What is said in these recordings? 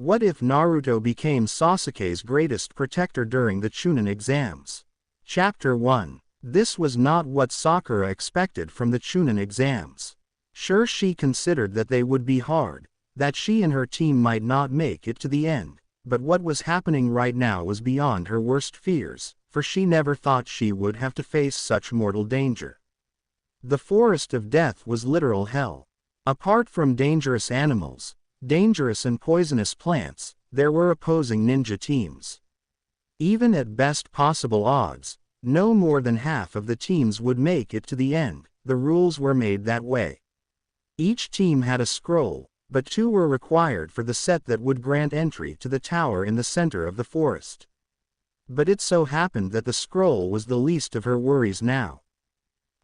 What if Naruto became Sasuke's greatest protector during the Chunin exams? Chapter 1. This was not what Sakura expected from the Chunin exams. Sure, she considered that they would be hard, that she and her team might not make it to the end, but what was happening right now was beyond her worst fears, for she never thought she would have to face such mortal danger. The forest of death was literal hell. Apart from dangerous animals, dangerous and poisonous plants, there were opposing ninja teams. Even at best possible odds, no more than half of the teams would make it to the end. The rules were made that way. Each team had a scroll, but 2 were required for the set that would grant entry to the tower in the center of the forest. But it so happened that the scroll was the least of her worries now.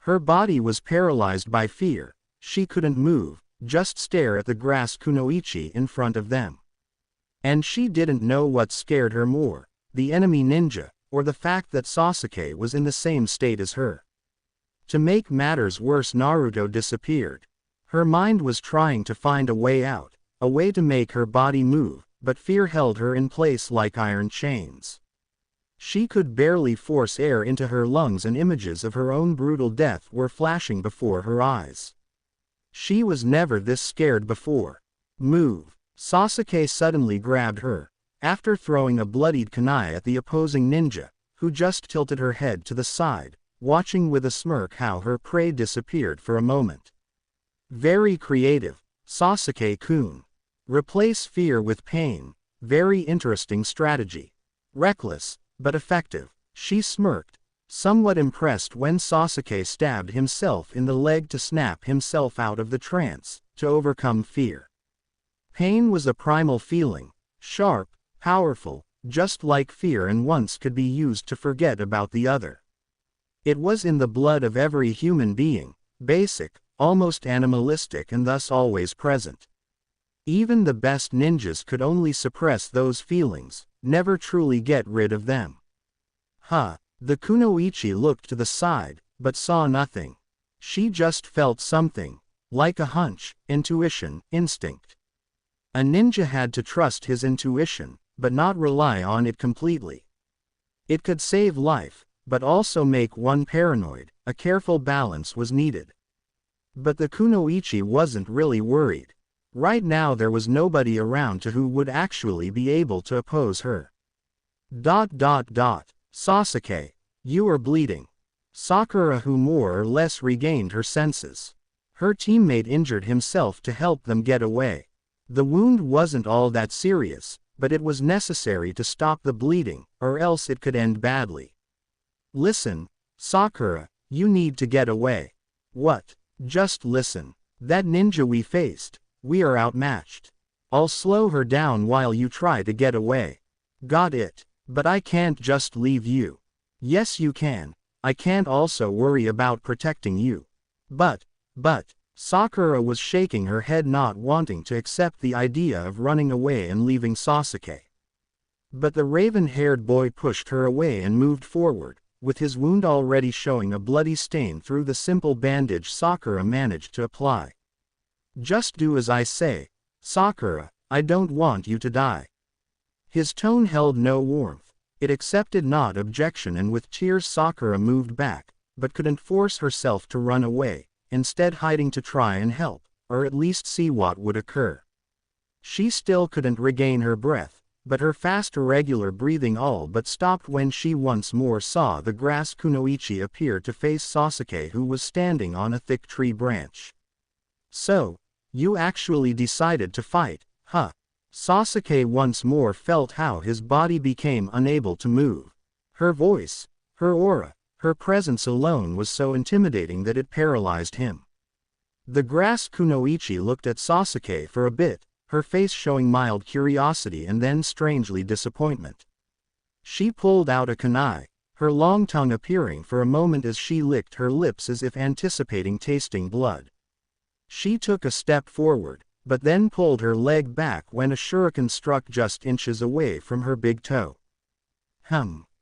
Her body was paralyzed by fear. She couldn't move, just stare at the grass kunoichi in front of them. And she didn't know what scared her more, the enemy ninja, or the fact that Sasuke was in the same state as her. To make matters worse, Naruto disappeared. Her mind was trying to find a way out, a way to make her body move, but fear held her in place like iron chains. She could barely force air into her lungs and images of her own brutal death were flashing before her eyes. She was never this scared before. Move! Sasuke suddenly grabbed her, after throwing a bloodied kunai at the opposing ninja, who just tilted her head to the side, watching with a smirk how her prey disappeared for a moment. Very creative, Sasuke-kun. Replace fear with pain. Very interesting strategy. Reckless, but effective. She smirked, somewhat impressed when Sasuke stabbed himself in the leg to snap himself out of the trance, to overcome fear. Pain was a primal feeling, sharp, powerful, just like fear, and once could be used to forget about the other. It was in the blood of every human being, basic, almost animalistic, and thus always present. Even the best ninjas could only suppress those feelings, never truly get rid of them. The kunoichi looked to the side, but saw nothing. She just felt something, like a hunch, intuition, instinct. A ninja had to trust his intuition, but not rely on it completely. It could save life, but also make one paranoid. A careful balance was needed. But the kunoichi wasn't really worried. Right now there was nobody around to who would actually be able to oppose her. Sasuke, you are bleeding. Sakura, who more or less regained her senses. Her teammate injured himself to help them get away. The wound wasn't all that serious, but it was necessary to stop the bleeding, or else it could end badly. Listen, Sakura, you need to get away. What? Just listen. That ninja we faced, we are outmatched. I'll slow her down while you try to get away. Got it? But I can't just leave you. Yes you can. I can't also worry about protecting you. But, Sakura was shaking her head, not wanting to accept the idea of running away and leaving Sasuke. But the raven-haired boy pushed her away and moved forward, with his wound already showing a bloody stain through the simple bandage Sakura managed to apply. Just do as I say, Sakura, I don't want you to die. His tone held no warmth, it accepted not objection, and with tears Sakura moved back, but couldn't force herself to run away, instead hiding to try and help, or at least see what would occur. She still couldn't regain her breath, but her fast irregular breathing all but stopped when she once more saw the grass kunoichi appear to face Sasuke, who was standing on a thick tree branch. So, you actually decided to fight, huh? Sasuke once more felt how his body became unable to move. Her voice, her aura, her presence alone was so intimidating that it paralyzed him. The grass kunoichi looked at Sasuke for a bit, her face showing mild curiosity and then strangely disappointment. She pulled out a kunai, her long tongue appearing for a moment as she licked her lips as if anticipating tasting blood. She took a step forward, but then pulled her leg back when a shuriken struck just inches away from her big toe.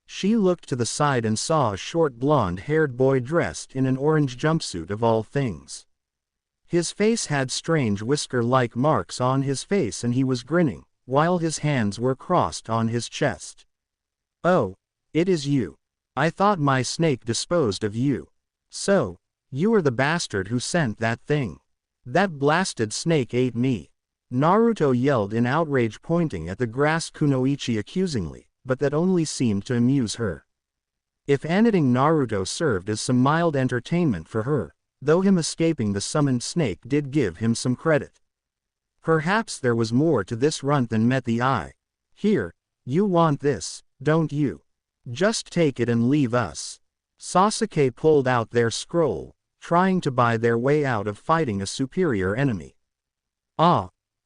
She looked to the side and saw a short blonde-haired boy dressed in an orange jumpsuit of all things. His face had strange whisker-like marks on his face and he was grinning, while his hands were crossed on his chest. "Oh, it is you. I thought my snake disposed of you. So, you are the bastard who sent that thing. That blasted snake ate me." Naruto yelled in outrage, pointing at the grass kunoichi accusingly, but that only seemed to amuse her. If anything, Naruto served as some mild entertainment for her, though him escaping the summoned snake did give him some credit. Perhaps there was more to this runt than met the eye. "Here, you want this, don't you? Just take it and leave us." Sasuke pulled out their scroll, trying to buy their way out of fighting a superior enemy.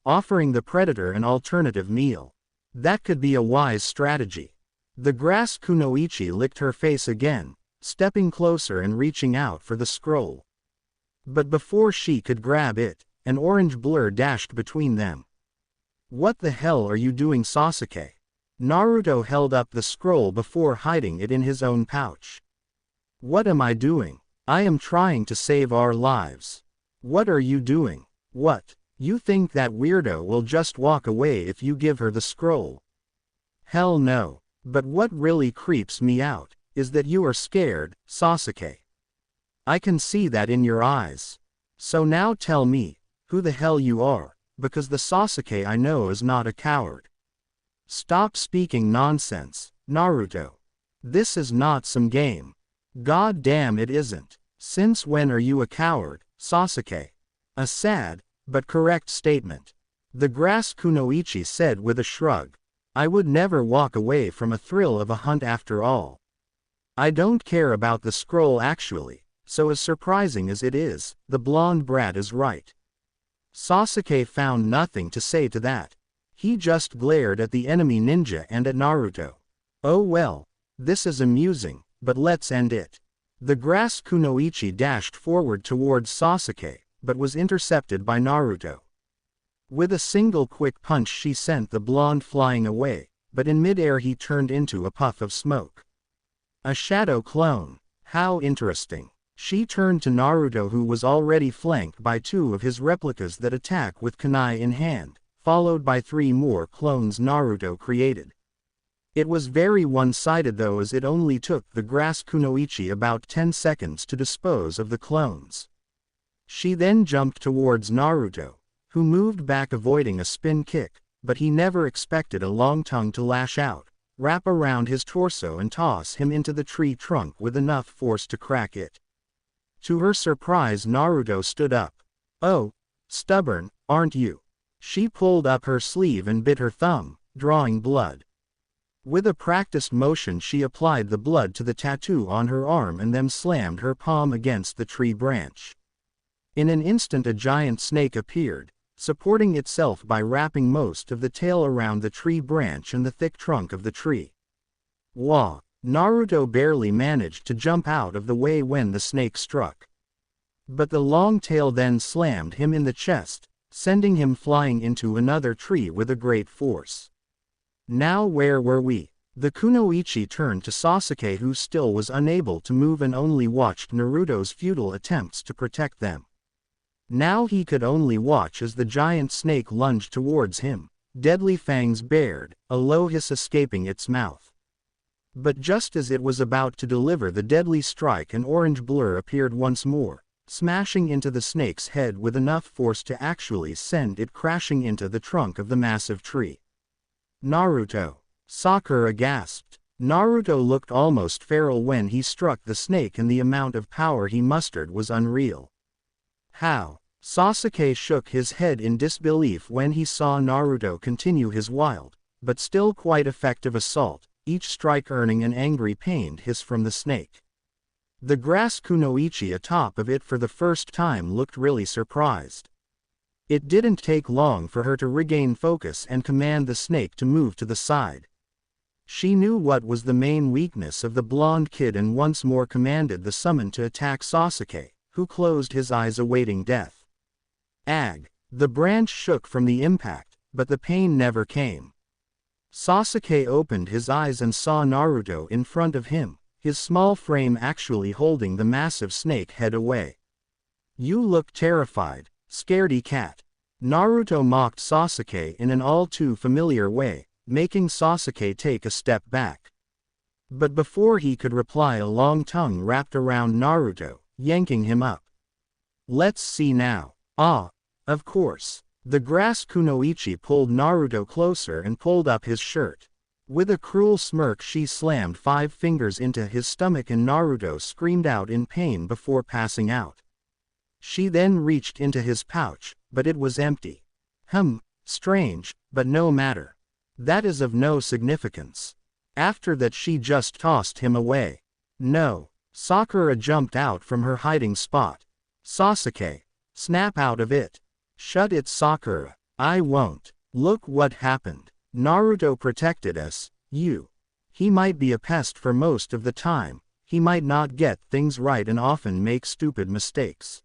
Offering the predator an alternative meal. That could be a wise strategy. The grass kunoichi licked her face again, stepping closer and reaching out for the scroll. But before she could grab it, an orange blur dashed between them. "What the hell are you doing, Sasuke?" Naruto held up the scroll before hiding it in his own pouch. "What am I doing? I am trying to save our lives." "What are you doing? What? You think that weirdo will just walk away if you give her the scroll?" "Hell no. But what really creeps me out is that you are scared, Sasuke. I can see that in your eyes. So now tell me who the hell you are, because the Sasuke I know is not a coward." "Stop speaking nonsense, Naruto. This is not some game." "God damn it isn't. Since when are you a coward, Sasuke?" A sad, but correct statement. The grass kunoichi said with a shrug. "I would never walk away from a thrill of a hunt after all. I don't care about the scroll actually, so as surprising as it is, the blonde brat is right." Sasuke found nothing to say to that. He just glared at the enemy ninja and at Naruto. "Oh well, this is amusing, but let's end it." The grass kunoichi dashed forward towards Sasuke, but was intercepted by Naruto. With a single quick punch she sent the blonde flying away, but in midair he turned into a puff of smoke. "A shadow clone. How interesting." She turned to Naruto, who was already flanked by two of his replicas that attack with kunai in hand, followed by 3 more clones Naruto created. It was very one-sided though, as it only took the grass kunoichi about 10 seconds to dispose of the clones. She then jumped towards Naruto, who moved back avoiding a spin kick, but he never expected a long tongue to lash out, wrap around his torso and toss him into the tree trunk with enough force to crack it. To her surprise, Naruto stood up. "Oh, stubborn, aren't you?" She pulled up her sleeve and bit her thumb, drawing blood. With a practiced motion she applied the blood to the tattoo on her arm and then slammed her palm against the tree branch. In an instant a giant snake appeared, supporting itself by wrapping most of the tail around the tree branch and the thick trunk of the tree. Wah! Naruto barely managed to jump out of the way when the snake struck. But the long tail then slammed him in the chest, sending him flying into another tree with a great force. Now where were we? The kunoichi turned to Sasuke, who still was unable to move and only watched Naruto's futile attempts to protect them. Now he could only watch as the giant snake lunged towards him, deadly fangs bared, a low hiss escaping its mouth. But just as it was about to deliver the deadly strike, an orange blur appeared once more, smashing into the snake's head with enough force to actually send it crashing into the trunk of the massive tree. "Naruto!" Sakura gasped. Naruto looked almost feral when he struck the snake, and the amount of power he mustered was unreal. "How?" Sasuke shook his head in disbelief when he saw Naruto continue his wild, but still quite effective assault, each strike earning an angry pained hiss from the snake. The grass kunoichi atop of it for the first time looked really surprised. It didn't take long for her to regain focus and command the snake to move to the side. She knew what was the main weakness of the blonde kid and once more commanded the summon to attack Sasuke, who closed his eyes awaiting death. Ag! The branch shook from the impact, but the pain never came. Sasuke opened his eyes and saw Naruto in front of him, his small frame actually holding the massive snake head away. "You look terrified, scaredy cat." Naruto mocked Sasuke in an all too familiar way, making Sasuke take a step back. But before he could reply, a long tongue wrapped around Naruto, yanking him up. Let's see now. Ah, of course. The grass kunoichi pulled Naruto closer and pulled up his shirt. With a cruel smirk, she slammed 5 fingers into his stomach and Naruto screamed out in pain before passing out. She then reached into his pouch, but it was empty. Strange, but no matter. That is of no significance. After that she just tossed him away. No. Sakura jumped out from her hiding spot. Sasuke, snap out of it. Shut it, Sakura. I won't. Look what happened. Naruto protected us. He might be a pest for most of the time, he might not get things right and often make stupid mistakes.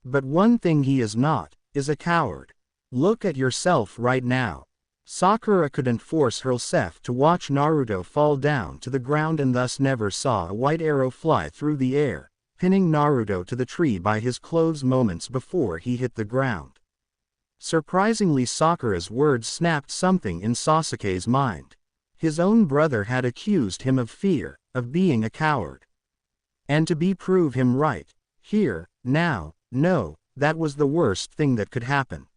But one thing he is not, is a coward. Look at yourself right now. Sakura couldn't force herself to watch Naruto fall down to the ground and thus never saw a white arrow fly through the air, pinning Naruto to the tree by his clothes moments before he hit the ground. Surprisingly, Sakura's words snapped something in Sasuke's mind. His own brother had accused him of of being a coward. And to prove him right, no, that was the worst thing that could happen.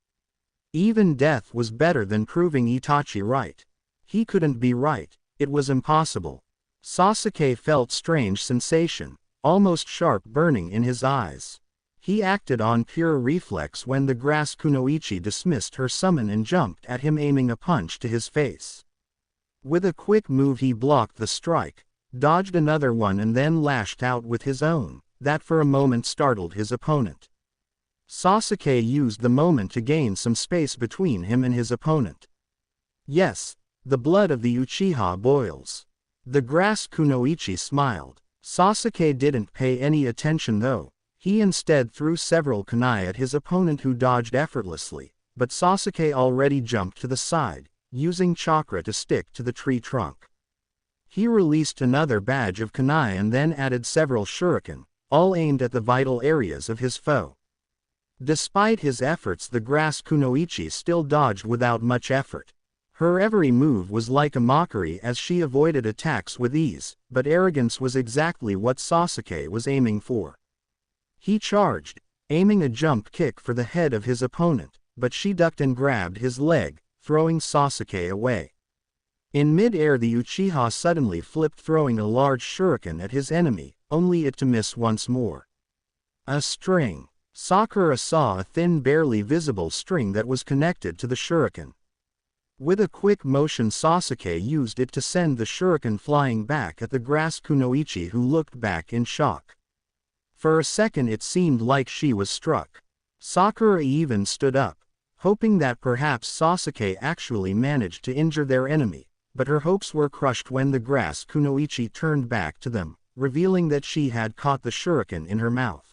Even death was better than proving Itachi right. He couldn't be right, it was impossible. Sasuke felt strange sensation, almost sharp burning in his eyes. He acted on pure reflex when the grass kunoichi dismissed her summon and jumped at him, aiming a punch to his face. With a quick move he blocked the strike, dodged another one and then lashed out with his own, that for a moment startled his opponent. Sasuke used the moment to gain some space between him and his opponent. Yes, the blood of the Uchiha boils. The grass kunoichi smiled. Sasuke didn't pay any attention though. He instead threw several kunai at his opponent who dodged effortlessly, but Sasuke already jumped to the side, using chakra to stick to the tree trunk. He released another batch of kunai and then added several shuriken, all aimed at the vital areas of his foe. Despite his efforts, the grass kunoichi still dodged without much effort. Her every move was like a mockery as she avoided attacks with ease, but arrogance was exactly what Sasuke was aiming for. He charged, aiming a jump kick for the head of his opponent, but she ducked and grabbed his leg, throwing Sasuke away. In mid-air, the Uchiha suddenly flipped, throwing a large shuriken at his enemy, only it to miss once more. A string. Sakura saw a thin, barely visible string that was connected to the shuriken. With a quick motion, Sasuke used it to send the shuriken flying back at the grass kunoichi, who looked back in shock. For a second it seemed like she was struck. Sakura even stood up, hoping that perhaps Sasuke actually managed to injure their enemy, but her hopes were crushed when the grass kunoichi turned back to them, revealing that she had caught the shuriken in her mouth.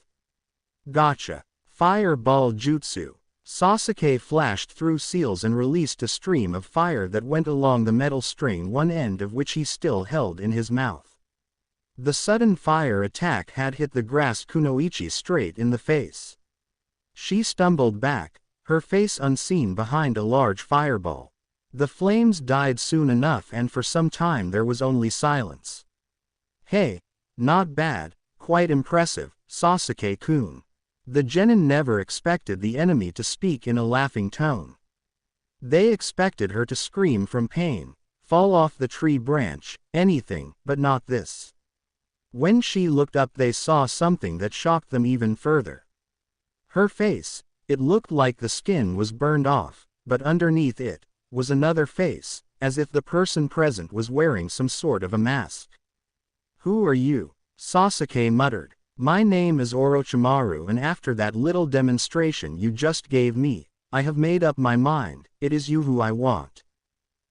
Gotcha! Fireball Jutsu. Sasuke flashed through seals and released a stream of fire that went along the metal string, one end of which he still held in his mouth. The sudden fire attack had hit the grass kunoichi straight in the face. She stumbled back, her face unseen behind a large fireball. The flames died soon enough and for some time there was only silence. Hey, not bad, quite impressive, Sasuke-kun. The genin never expected the enemy to speak in a laughing tone. They expected her to scream from pain, fall off the tree branch, anything, but not this. When she looked up, they saw something that shocked them even further. Her face, it looked like the skin was burned off, but underneath it was another face, as if the person present was wearing some sort of a mask. Who are you? Sasuke muttered. My name is Orochimaru, and after that little demonstration you just gave me, I have made up my mind, it is you who I want.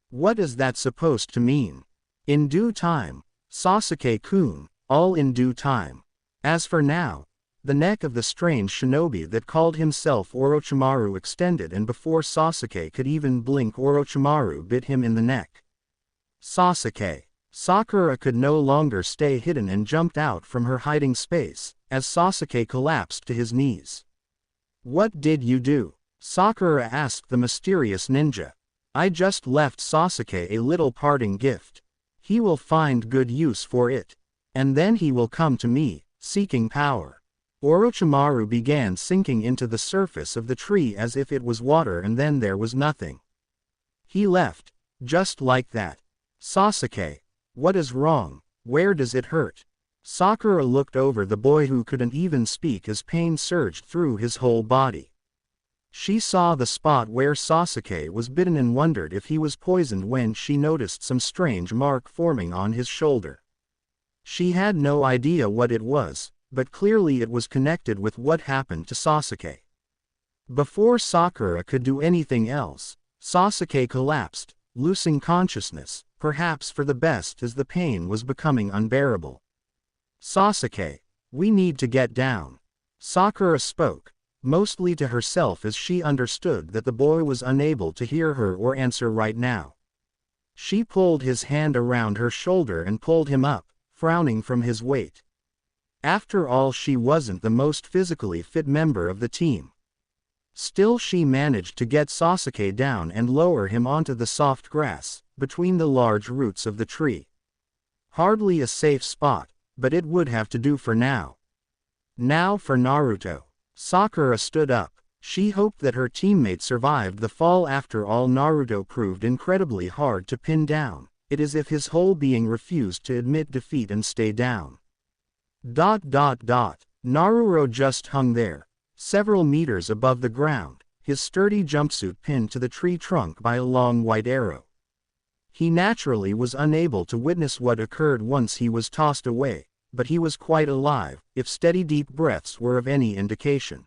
What is that supposed to mean? In due time, Sasuke-kun, all in due time. As for now, the neck of the strange shinobi that called himself Orochimaru extended, and before Sasuke could even blink, Orochimaru bit him in the neck. Sasuke. Sakura could no longer stay hidden and jumped out from her hiding space, as Sasuke collapsed to his knees. What did you do? Sakura asked the mysterious ninja. I just left Sasuke a little parting gift. He will find good use for it. And then he will come to me, seeking power. Orochimaru began sinking into the surface of the tree as if it was water, and then there was nothing. He left, just like that. Sasuke, what is wrong? Where does it hurt? Sakura looked over the boy who couldn't even speak as pain surged through his whole body. She saw the spot where Sasuke was bitten and wondered if he was poisoned when she noticed some strange mark forming on his shoulder. She had no idea what it was, but clearly it was connected with what happened to Sasuke. Before Sakura could do anything else, Sasuke collapsed, losing consciousness, perhaps for the best as the pain was becoming unbearable. Sasuke, we need to get down. Sakura spoke, mostly to herself as she understood that the boy was unable to hear her or answer right now. She pulled his hand around her shoulder and pulled him up, frowning from his weight. After all, she wasn't the most physically fit member of the team. Still, she managed to get Sasuke down and lower him onto the soft grass, between the large roots of the tree. Hardly a safe spot, but it would have to do for now. Now for Naruto. Sakura stood up. She hoped that her teammate survived the fall. After all, Naruto proved incredibly hard to pin down. It is as if his whole being refused to admit defeat and stay down. Naruto just hung there, several meters above the ground, his sturdy jumpsuit pinned to the tree trunk by a long white arrow. He naturally was unable to witness what occurred once he was tossed away, but he was quite alive, if steady deep breaths were of any indication.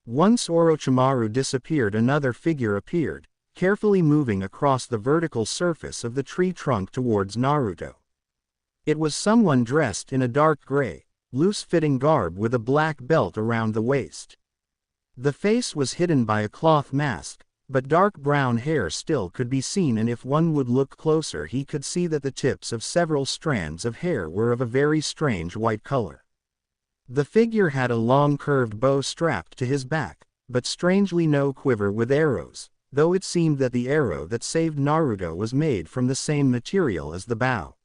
Once Orochimaru disappeared, another figure appeared, carefully moving across the vertical surface of the tree trunk towards Naruto. It was someone dressed in a dark gray, loose-fitting garb with a black belt around the waist. The face was hidden by a cloth mask, but dark brown hair still could be seen, and if one would look closer he could see that the tips of several strands of hair were of a very strange white color. The figure had a long curved bow strapped to his back, but strangely no quiver with arrows, though it seemed that the arrow that saved Naruto was made from the same material as the bow.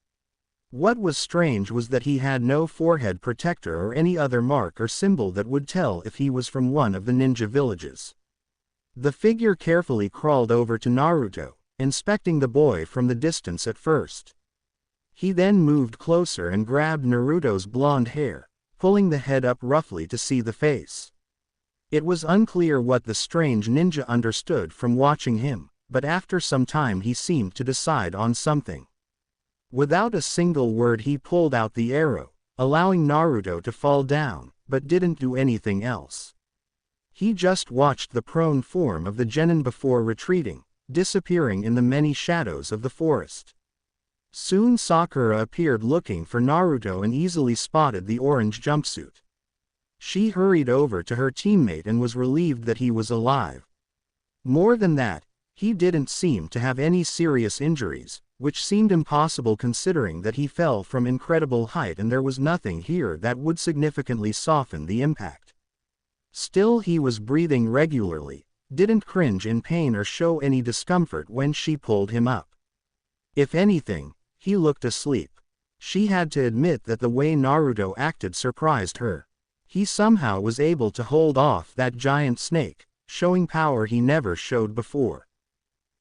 What was strange was that he had no forehead protector or any other mark or symbol that would tell if he was from one of the ninja villages. The figure carefully crawled over to Naruto, inspecting the boy from the distance at first. He then moved closer and grabbed Naruto's blonde hair, pulling the head up roughly to see the face. It was unclear what the strange ninja understood from watching him, but after some time he seemed to decide on something. Without a single word he pulled out the arrow, allowing Naruto to fall down, but didn't do anything else. He just watched the prone form of the genin before retreating, disappearing in the many shadows of the forest. Soon Sakura appeared looking for Naruto and easily spotted the orange jumpsuit. She hurried over to her teammate and was relieved that he was alive. More than that, he didn't seem to have any serious injuries, which seemed impossible considering that he fell from incredible height and there was nothing here that would significantly soften the impact. Still, he was breathing regularly, didn't cringe in pain or show any discomfort when she pulled him up. If anything, he looked asleep. She had to admit that the way Naruto acted surprised her. He somehow was able to hold off that giant snake, showing power he never showed before.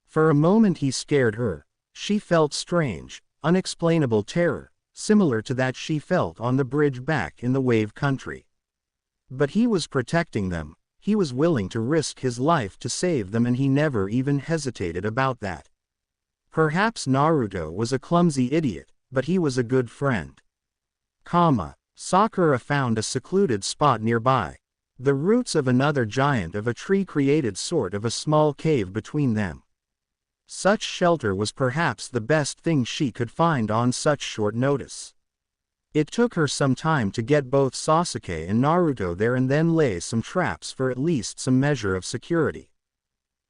For a moment he scared her. She felt strange, unexplainable terror, similar to that she felt on the bridge back in the Wave Country. But he was protecting them, he was willing to risk his life to save them, and he never even hesitated about that. Perhaps Naruto was a clumsy idiot, but he was a good friend. Sakura found a secluded spot nearby. The roots of another giant of a tree created sort of a small cave between them. Such shelter was perhaps the best thing she could find on such short notice. It took her some time to get both Sasuke and Naruto there and then lay some traps for at least some measure of security.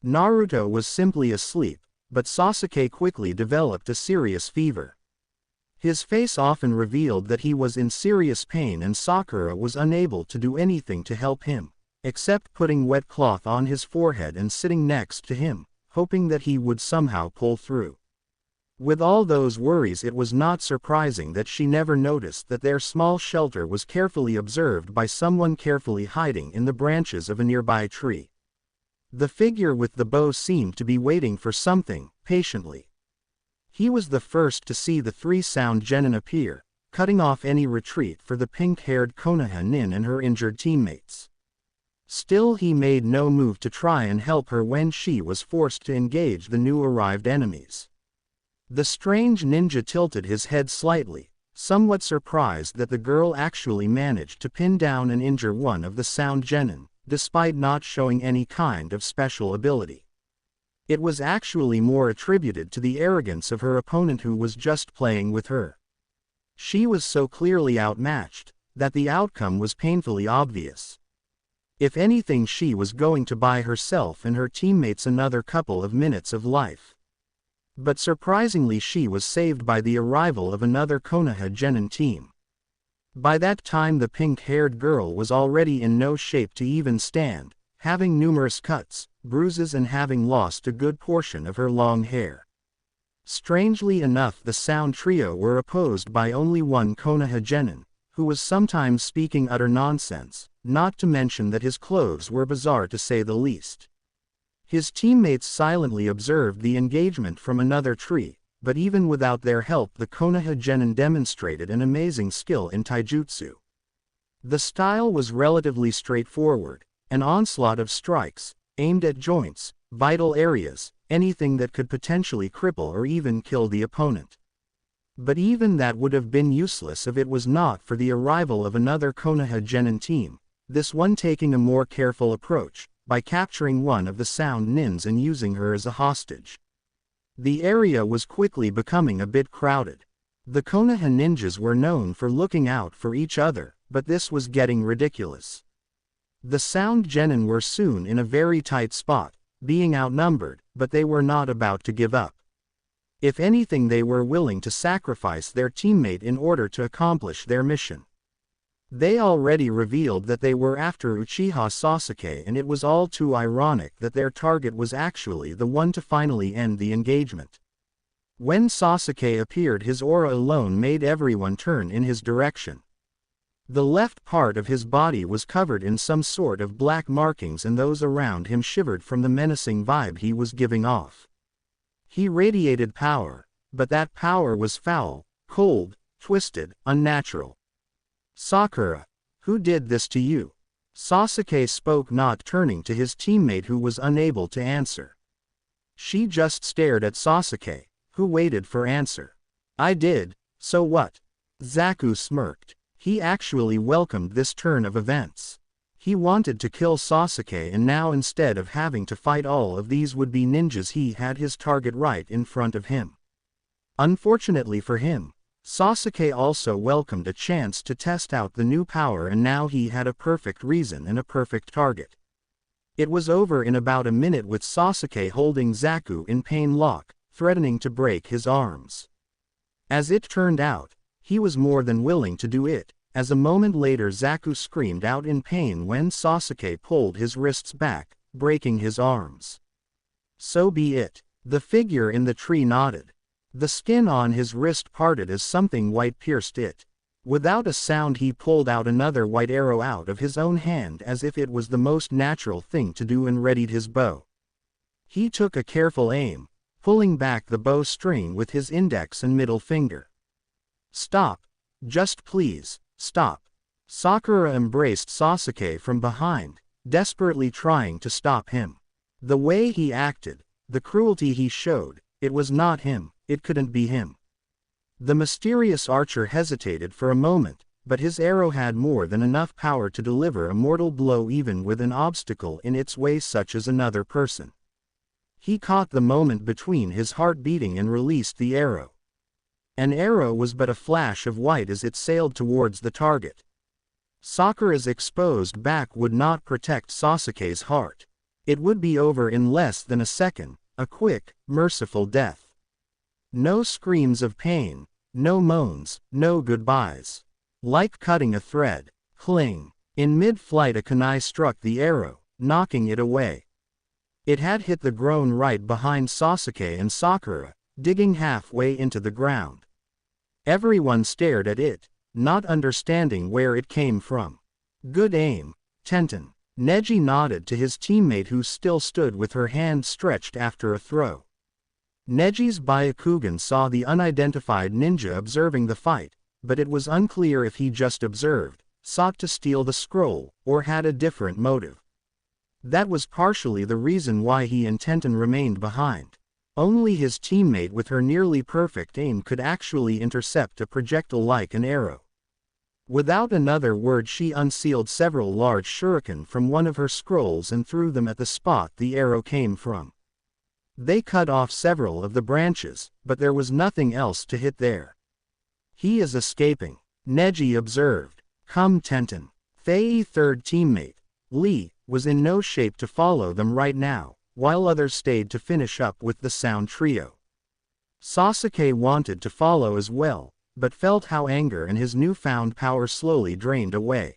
Naruto was simply asleep, but Sasuke quickly developed a serious fever. His face often revealed that he was in serious pain and Sakura was unable to do anything to help him, except putting wet cloth on his forehead and sitting next to him, hoping that he would somehow pull through. With all those worries, it was not surprising that she never noticed that their small shelter was carefully observed by someone carefully hiding in the branches of a nearby tree. The figure with the bow seemed to be waiting for something, patiently. He was the first to see the three sound genin appear, cutting off any retreat for the pink-haired Konoha nin and her injured teammates. Still, he made no move to try and help her when she was forced to engage the new arrived enemies. The strange ninja tilted his head slightly, somewhat surprised that the girl actually managed to pin down and injure one of the sound genin, despite not showing any kind of special ability. It was actually more attributed to the arrogance of her opponent, who was just playing with her. She was so clearly outmatched that the outcome was painfully obvious. If anything, she was going to buy herself and her teammates another couple of minutes of life. But surprisingly, she was saved by the arrival of another Konoha genin team. By that time, the pink-haired girl was already in no shape to even stand, having numerous cuts, bruises, and having lost a good portion of her long hair. Strangely enough, the sound trio were opposed by only one Konoha genin, who was sometimes speaking utter nonsense, not to mention that his clothes were bizarre to say the least. His teammates silently observed the engagement from another tree, but even without their help, the Konoha genin demonstrated an amazing skill in taijutsu. The style was relatively straightforward, an onslaught of strikes, aimed at joints, vital areas, anything that could potentially cripple or even kill the opponent. But even that would have been useless if it was not for the arrival of another Konoha genin team, this one taking a more careful approach, by capturing one of the sound nins and using her as a hostage. The area was quickly becoming a bit crowded. The Konoha ninjas were known for looking out for each other, but this was getting ridiculous. The sound genin were soon in a very tight spot, being outnumbered, but they were not about to give up. If anything, they were willing to sacrifice their teammate in order to accomplish their mission. They already revealed that they were after Uchiha Sasuke, and it was all too ironic that their target was actually the one to finally end the engagement. When Sasuke appeared, his aura alone made everyone turn in his direction. The left part of his body was covered in some sort of black markings, and those around him shivered from the menacing vibe he was giving off. He radiated power, but that power was foul, cold, twisted, unnatural. "Sakura, who did this to you?" Sasuke spoke, not turning to his teammate, who was unable to answer. She just stared at Sasuke, who waited for answer. "I did, so what?" Zaku smirked. He actually welcomed this turn of events. He wanted to kill Sasuke, and now instead of having to fight all of these would-be ninjas, he had his target right in front of him. Unfortunately for him, Sasuke also welcomed a chance to test out the new power, and now he had a perfect reason and a perfect target. It was over in about a minute, with Sasuke holding Zaku in pain lock, threatening to break his arms. As it turned out, he was more than willing to do it, as a moment later Zaku screamed out in pain when Sasuke pulled his wrists back, breaking his arms. "So be it." The figure in the tree nodded. The skin on his wrist parted as something white pierced it. Without a sound, he pulled out another white arrow out of his own hand as if it was the most natural thing to do, and readied his bow. He took a careful aim, pulling back the bow string with his index and middle finger. "Stop. Just please, stop." Sakura embraced Sasuke from behind, desperately trying to stop him. The way he acted, the cruelty he showed, it was not him. It couldn't be him. The mysterious archer hesitated for a moment, but his arrow had more than enough power to deliver a mortal blow even with an obstacle in its way such as another person. He caught the moment between his heart beating and released the arrow. An arrow was but a flash of white as it sailed towards the target. Sakura's exposed back would not protect Sasuke's heart. It would be over in less than a second, a quick, merciful death. No screams of pain, no moans, no goodbyes. Like cutting a thread. Cling. In mid-flight a kunai struck the arrow, knocking it away. It had hit the grown right behind Sasuke and Sakura, digging halfway into the ground. Everyone stared at it, not understanding where it came from. Good aim, Tenten. Neji nodded to his teammate who still stood with her hand stretched after a throw. Neji's Byakugan saw the unidentified ninja observing the fight, but it was unclear if he just observed, sought to steal the scroll, or had a different motive. That was partially the reason why he and Tenten remained behind. Only his teammate with her nearly perfect aim could actually intercept a projectile like an arrow. Without another word she unsealed several large shuriken from one of her scrolls and threw them at the spot the arrow came from. They cut off several of the branches, but there was nothing else to hit there. He is escaping, Neji observed. Come Tenten. Fei's third teammate, Lee, was in no shape to follow them right now, while others stayed to finish up with the sound trio. Sasuke wanted to follow as well, but felt how anger and his newfound power slowly drained away.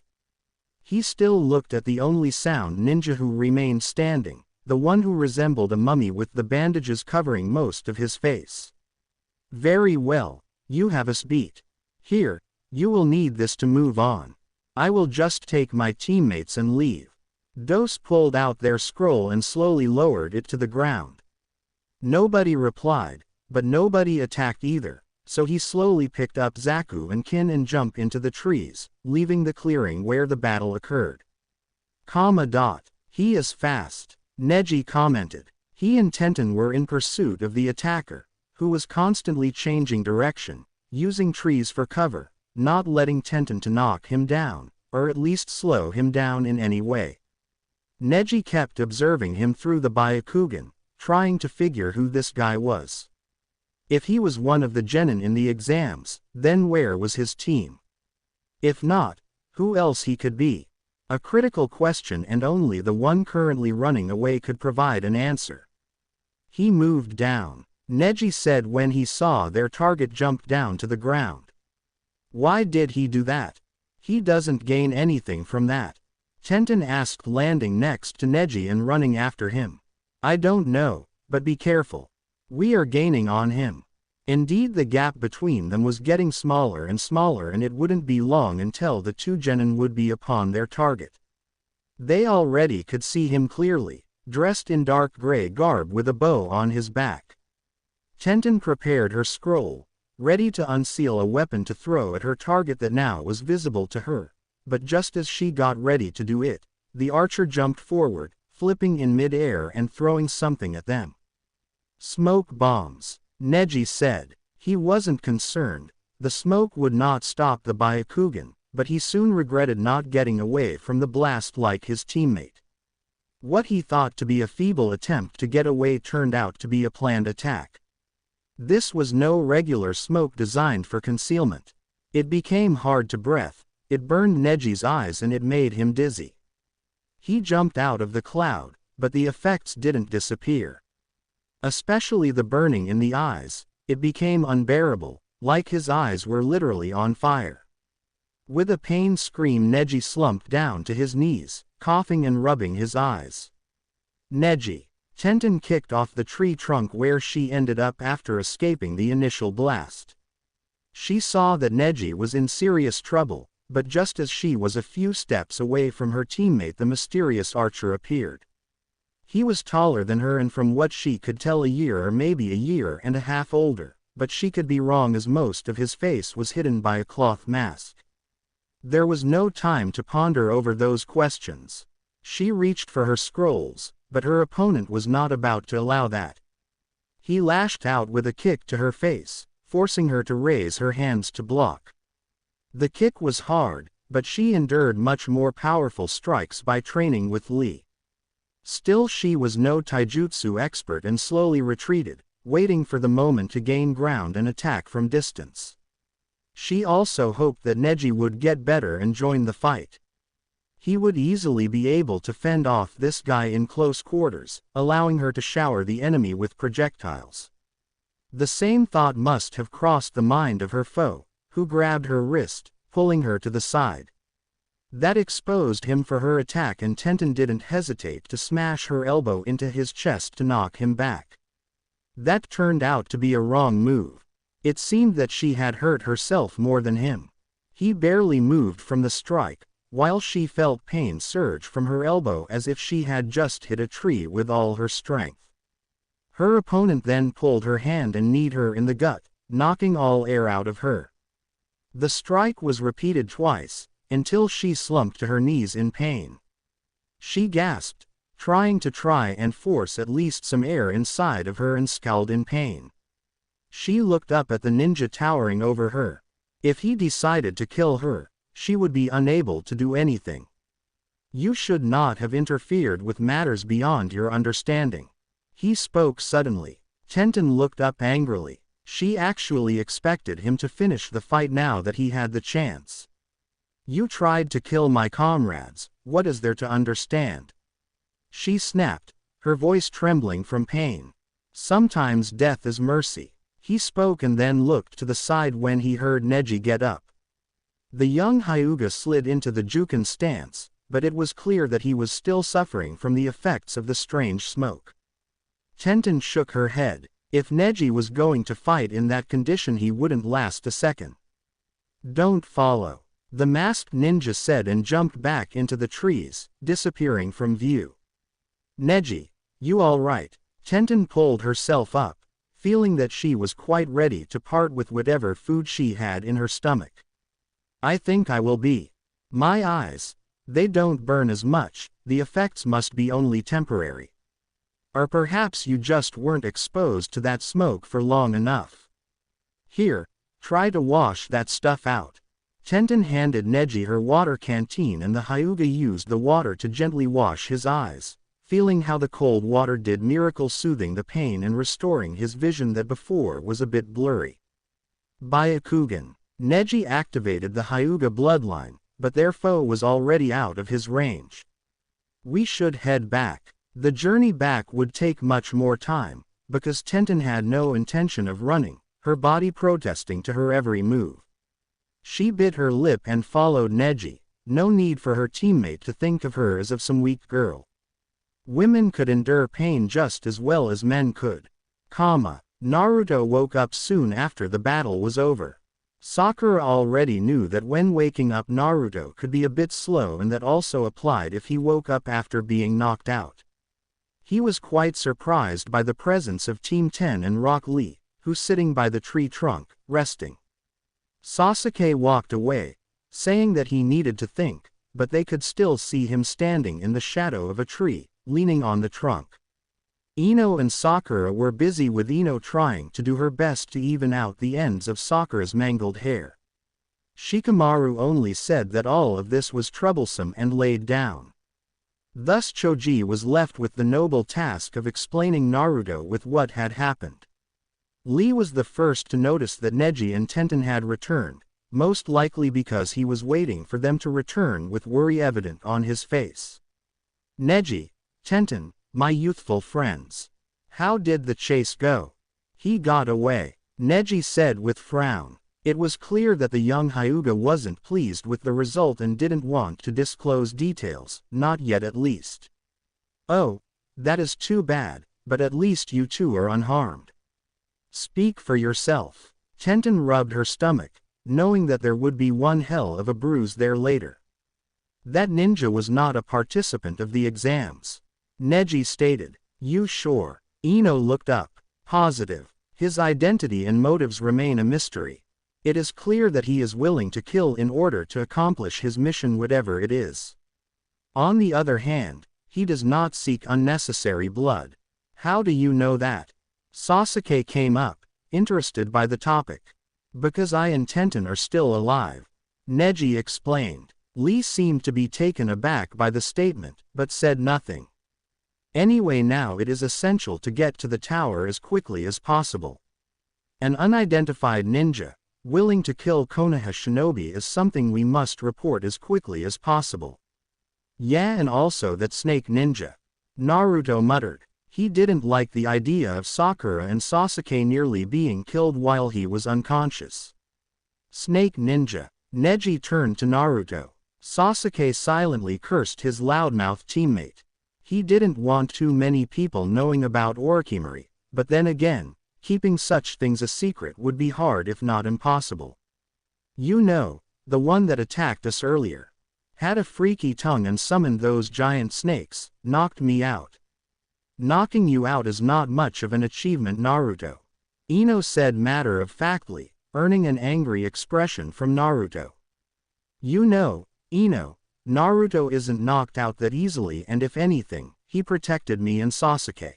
He still looked at the only sound ninja who remained standing, the one who resembled a mummy with the bandages covering most of his face. Very well, you have us beat. Here, you will need this to move on. I will just take my teammates and leave. Dos pulled out their scroll and slowly lowered it to the ground. Nobody replied, but nobody attacked either, so he slowly picked up Zaku and Kin and jumped into the trees, leaving the clearing where the battle occurred. He is fast, Neji commented. He and Tenten were in pursuit of the attacker, who was constantly changing direction, using trees for cover, not letting Tenten to knock him down, or at least slow him down in any way. Neji kept observing him through the Byakugan, trying to figure who this guy was. If he was one of the genin in the exams, then where was his team? If not, who else he could be? A critical question and only the one currently running away could provide an answer. He moved down, Neji said when he saw their target jump down to the ground. Why did he do that? He doesn't gain anything from that. Tenten asked, landing next to Neji and running after him. I don't know, but be careful. We are gaining on him. Indeed, the gap between them was getting smaller and it wouldn't be long until the two genin would be upon their target. They already could see him clearly, dressed in dark gray garb with a bow on his back. Tenten prepared her scroll, ready to unseal a weapon to throw at her target that now was visible to her. But just as she got ready to do it, the archer jumped forward, flipping in mid-air and throwing something at them. Smoke bombs, Neji said. He wasn't concerned. The smoke would not stop the Byakugan, but he soon regretted not getting away from the blast like his teammate. What he thought to be a feeble attempt to get away turned out to be a planned attack. This was no regular smoke designed for concealment. It became hard to breathe. It burned Neji's eyes and it made him dizzy. He jumped out of the cloud, but the effects didn't disappear. Especially the burning in the eyes, it became unbearable, like his eyes were literally on fire. With a pain scream, Neji slumped down to his knees, coughing and rubbing his eyes. Neji. Tenten kicked off the tree trunk where she ended up after escaping the initial blast. She saw that Neji was in serious trouble. But just as she was a few steps away from her teammate, the mysterious archer appeared. He was taller than her and from what she could tell a year or maybe a year and a half older, but she could be wrong as most of his face was hidden by a cloth mask. There was no time to ponder over those questions. She reached for her scrolls, but her opponent was not about to allow that. He lashed out with a kick to her face, forcing her to raise her hands to block. The kick was hard, but she endured much more powerful strikes by training with Lee. Still, she was no taijutsu expert and slowly retreated, waiting for the moment to gain ground and attack from distance. She also hoped that Neji would get better and join the fight. He would easily be able to fend off this guy in close quarters, allowing her to shower the enemy with projectiles. The same thought must have crossed the mind of her foe, who grabbed her wrist, pulling her to the side. That exposed him for her attack, and Tenten didn't hesitate to smash her elbow into his chest to knock him back. That turned out to be a wrong move. It seemed that she had hurt herself more than him. He barely moved from the strike, while she felt pain surge from her elbow as if she had just hit a tree with all her strength. Her opponent then pulled her hand and kneed her in the gut, knocking all air out of her. The strike was repeated twice, until she slumped to her knees in pain. She gasped, trying and force at least some air inside of her, and scowled in pain. She looked up at the ninja towering over her. If he decided to kill her, she would be unable to do anything. You should not have interfered with matters beyond your understanding. He spoke suddenly. Tenten looked up angrily. She actually expected him to finish the fight now that he had the chance. You tried to kill my comrades, what is there to understand? She snapped, her voice trembling from pain. Sometimes death is mercy. He spoke and then looked to the side when he heard Neji get up. The young Hyuga slid into the Juken stance, but it was clear that he was still suffering from the effects of the strange smoke. Tenten shook her head. If Neji was going to fight in that condition, he wouldn't last a second. Don't follow, the masked ninja said and jumped back into the trees, disappearing from view. Neji, you all right? Tenten pulled herself up, feeling that she was quite ready to part with whatever food she had in her stomach. I think I will be. My eyes, they don't burn as much, the effects must be only temporary. Or perhaps you just weren't exposed to that smoke for long enough. Here, try to wash that stuff out. Tenten handed Neji her water canteen, and the Hyuga used the water to gently wash his eyes, feeling how the cold water did miracles, soothing the pain and restoring his vision that before was a bit blurry. Byakugan. Neji activated the Hyuga bloodline, but their foe was already out of his range. We should head back. The journey back would take much more time, because Tenten had no intention of running, her body protesting to her every move. She bit her lip and followed Neji, no need for her teammate to think of her as of some weak girl. Women could endure pain just as well as men could. Naruto woke up soon after the battle was over. Sakura already knew that when waking up Naruto could be a bit slow, and that also applied if he woke up after being knocked out. He was quite surprised by the presence of Team 10 and Rock Lee, who sitting by the tree trunk, resting. Sasuke walked away, saying that he needed to think, but they could still see him standing in the shadow of a tree, leaning on the trunk. Ino and Sakura were busy with Ino trying to do her best to even out the ends of Sakura's mangled hair. Shikamaru only said that all of this was troublesome and laid down. Thus Choji was left with the noble task of explaining Naruto with what had happened. Lee was the first to notice that Neji and Tenten had returned, most likely because he was waiting for them to return with worry evident on his face. Neji, Tenten, my youthful friends. How did the chase go? He got away, Neji said with frown. It was clear that the young Hyuga wasn't pleased with the result and didn't want to disclose details, not yet at least. Oh, that is too bad, but at least you two are unharmed. Speak for yourself. Tenten rubbed her stomach, knowing that there would be one hell of a bruise there later. That ninja was not a participant of the exams, Neji stated. You sure? Ino looked up. Positive. His identity and motives remain a mystery. It is clear that he is willing to kill in order to accomplish his mission, whatever it is. On the other hand, he does not seek unnecessary blood. How do you know that? Sasuke came up, interested by the topic. Because I and Tenten are still alive, Neji explained. Lee seemed to be taken aback by the statement, but said nothing. Anyway, now it is essential to get to the tower as quickly as possible. An unidentified ninja, willing to kill Konoha Shinobi, is something we must report as quickly as possible. Yeah, and also that snake ninja, Naruto muttered. He didn't like the idea of Sakura and Sasuke nearly being killed while he was unconscious. Snake ninja. Neji turned to Naruto. Sasuke silently cursed his loudmouth teammate. He didn't want too many people knowing about Orochimaru, but then again, keeping such things a secret would be hard if not impossible. You know, the one that attacked us earlier. Had a freaky tongue and summoned those giant snakes, knocked me out. Knocking you out is not much of an achievement, Naruto. Ino said matter-of-factly, earning an angry expression from Naruto. You know, Ino, Naruto isn't knocked out that easily, and if anything, he protected me and Sasuke.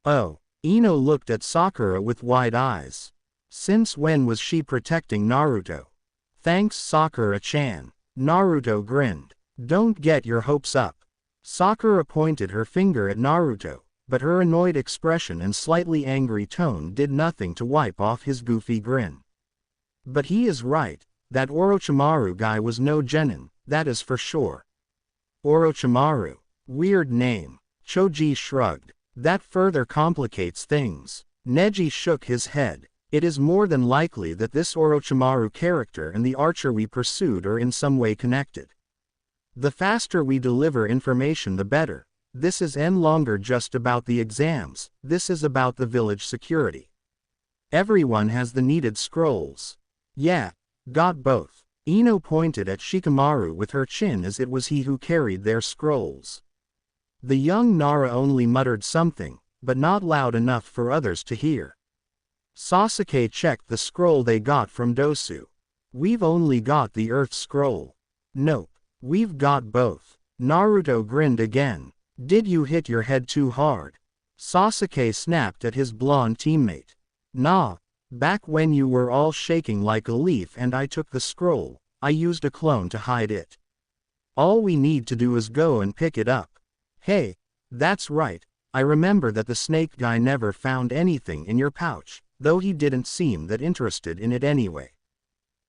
Oh, Ino looked at Sakura with wide eyes. Since when was she protecting Naruto? Thanks, Sakura-chan. Naruto grinned. Don't get your hopes up. Sakura pointed her finger at Naruto, but her annoyed expression and slightly angry tone did nothing to wipe off his goofy grin. But he is right, that Orochimaru guy was no genin, that is for sure. Orochimaru. Weird name. Choji shrugged. That further complicates things. Neji shook his head. It is more than likely that this Orochimaru character and the archer we pursued are in some way connected. The faster we deliver information the better. This is no longer just about the exams, this is about the village security. Everyone has the needed scrolls. Yeah, got both. Ino pointed at Shikamaru with her chin as it was he who carried their scrolls. The young Nara only muttered something, but not loud enough for others to hear. Sasuke checked the scroll they got from Dosu. We've only got the Earth Scroll. Nope, we've got both. Naruto grinned again. Did you hit your head too hard? Sasuke snapped at his blonde teammate. Nah, back when you were all shaking like a leaf and I took the scroll, I used a clone to hide it. All we need to do is go and pick it up. Hey, that's right, I remember that the snake guy never found anything in your pouch, though he didn't seem that interested in it anyway.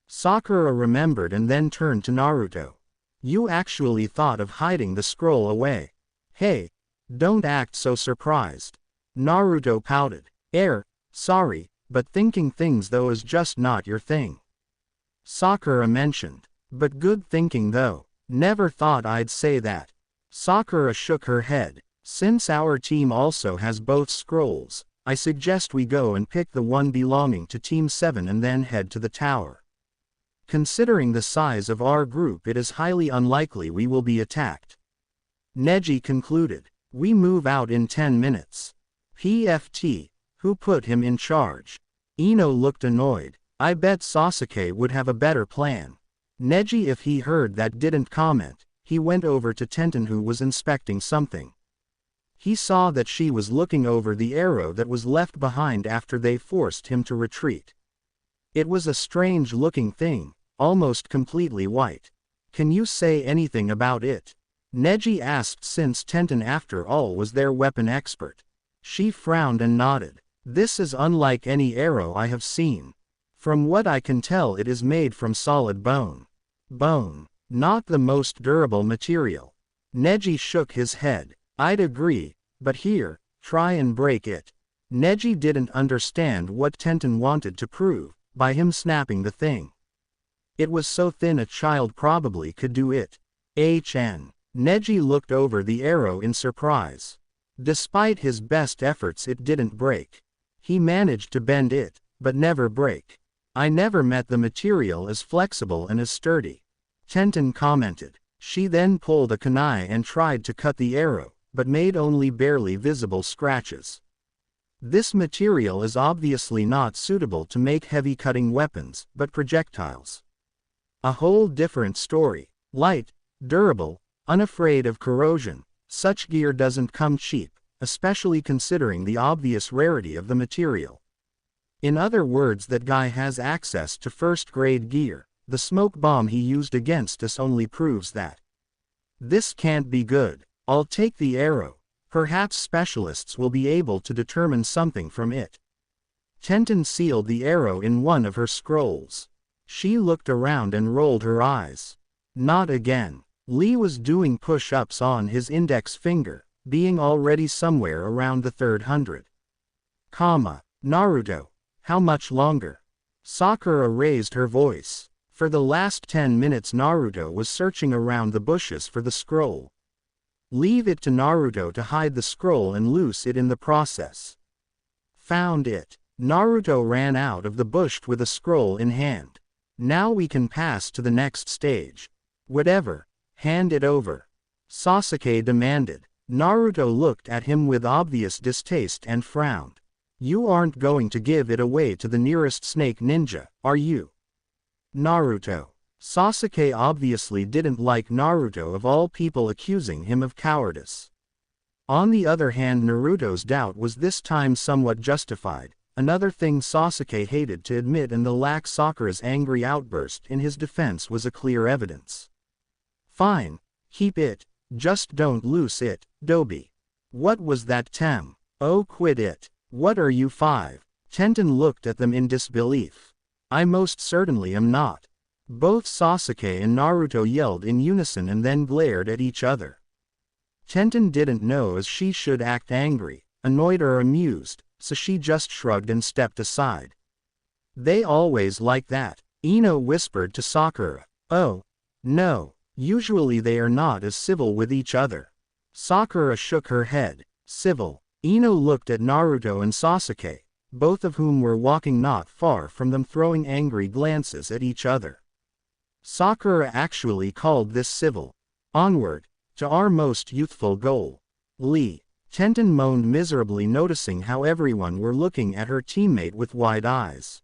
Sakura remembered and then turned to Naruto. You actually thought of hiding the scroll away. Hey, don't act so surprised. Naruto pouted. Sorry, but thinking things though is just not your thing. Sakura mentioned. But good thinking though. Never thought I'd say that. Sakura shook her head. Since our team also has both scrolls, I suggest we go and pick the one belonging to Team 7 and then head to the tower. Considering the size of our group, it is highly unlikely we will be attacked. Neji concluded. We move out in 10 minutes. PFT, who put him in charge? Ino looked annoyed. I bet Sasuke would have a better plan. Neji, if he heard that, didn't comment. He went over to Tenten, who was inspecting something. He saw that she was looking over the arrow that was left behind after they forced him to retreat. It was a strange-looking thing, almost completely white. Can you say anything about it? Neji asked, since Tenten after all was their weapon expert. She frowned and nodded. This is unlike any arrow I have seen. From what I can tell, it is made from solid bone. Bone, not the most durable material. Neji shook his head. I'd agree, but here, try and break it. Neji didn't understand what Tenten wanted to prove by him snapping the thing. It was so thin a child probably could do it. Neji looked over the arrow in surprise. Despite his best efforts, it didn't break. He managed to bend it, but never break. I never met the material as flexible and as sturdy. Tenten commented. She then pulled a kunai and tried to cut the arrow, but made only barely visible scratches. This material is obviously not suitable to make heavy cutting weapons, but projectiles. A whole different story. Light, durable, unafraid of corrosion. Such gear doesn't come cheap, especially considering the obvious rarity of the material. In other words, that guy has access to first-grade gear. The smoke bomb he used against us only proves that. This can't be good. I'll take the arrow. Perhaps specialists will be able to determine something from it. Tenten sealed the arrow in one of her scrolls. She looked around and rolled her eyes. Not again. Lee was doing push-ups on his index finger, being already somewhere around the 300. Naruto. How much longer? Sakura raised her voice. For the last 10 minutes Naruto was searching around the bushes for the scroll. Leave it to Naruto to hide the scroll and lose it in the process. Found it. Naruto ran out of the bush with a scroll in hand. Now we can pass to the next stage. Whatever, hand it over. Sasuke demanded. Naruto looked at him with obvious distaste and frowned. You aren't going to give it away to the nearest snake ninja, are you? Naruto. Sasuke obviously didn't like Naruto of all people accusing him of cowardice. On the other hand, Naruto's doubt was this time somewhat justified. Another thing Sasuke hated to admit, and the lack Sakura's angry outburst in his defense was a clear evidence. Fine, keep it, just don't lose it, Dobi. What was that, Tem? Oh, quit it. What are you, 5? Tenten looked at them in disbelief. I most certainly am not. Both Sasuke and Naruto yelled in unison and then glared at each other. Tenten didn't know as she should act angry, annoyed or amused, so she just shrugged and stepped aside. They always like that, Ino whispered to Sakura. Oh, no, usually they are not as civil with each other. Sakura shook her head. Civil. Ino looked at Naruto and Sasuke, both of whom were walking not far from them, throwing angry glances at each other. Sakura actually called this civil. Onward, to our most youthful goal. Lee. Tenten moaned miserably, noticing how everyone were looking at her teammate with wide eyes.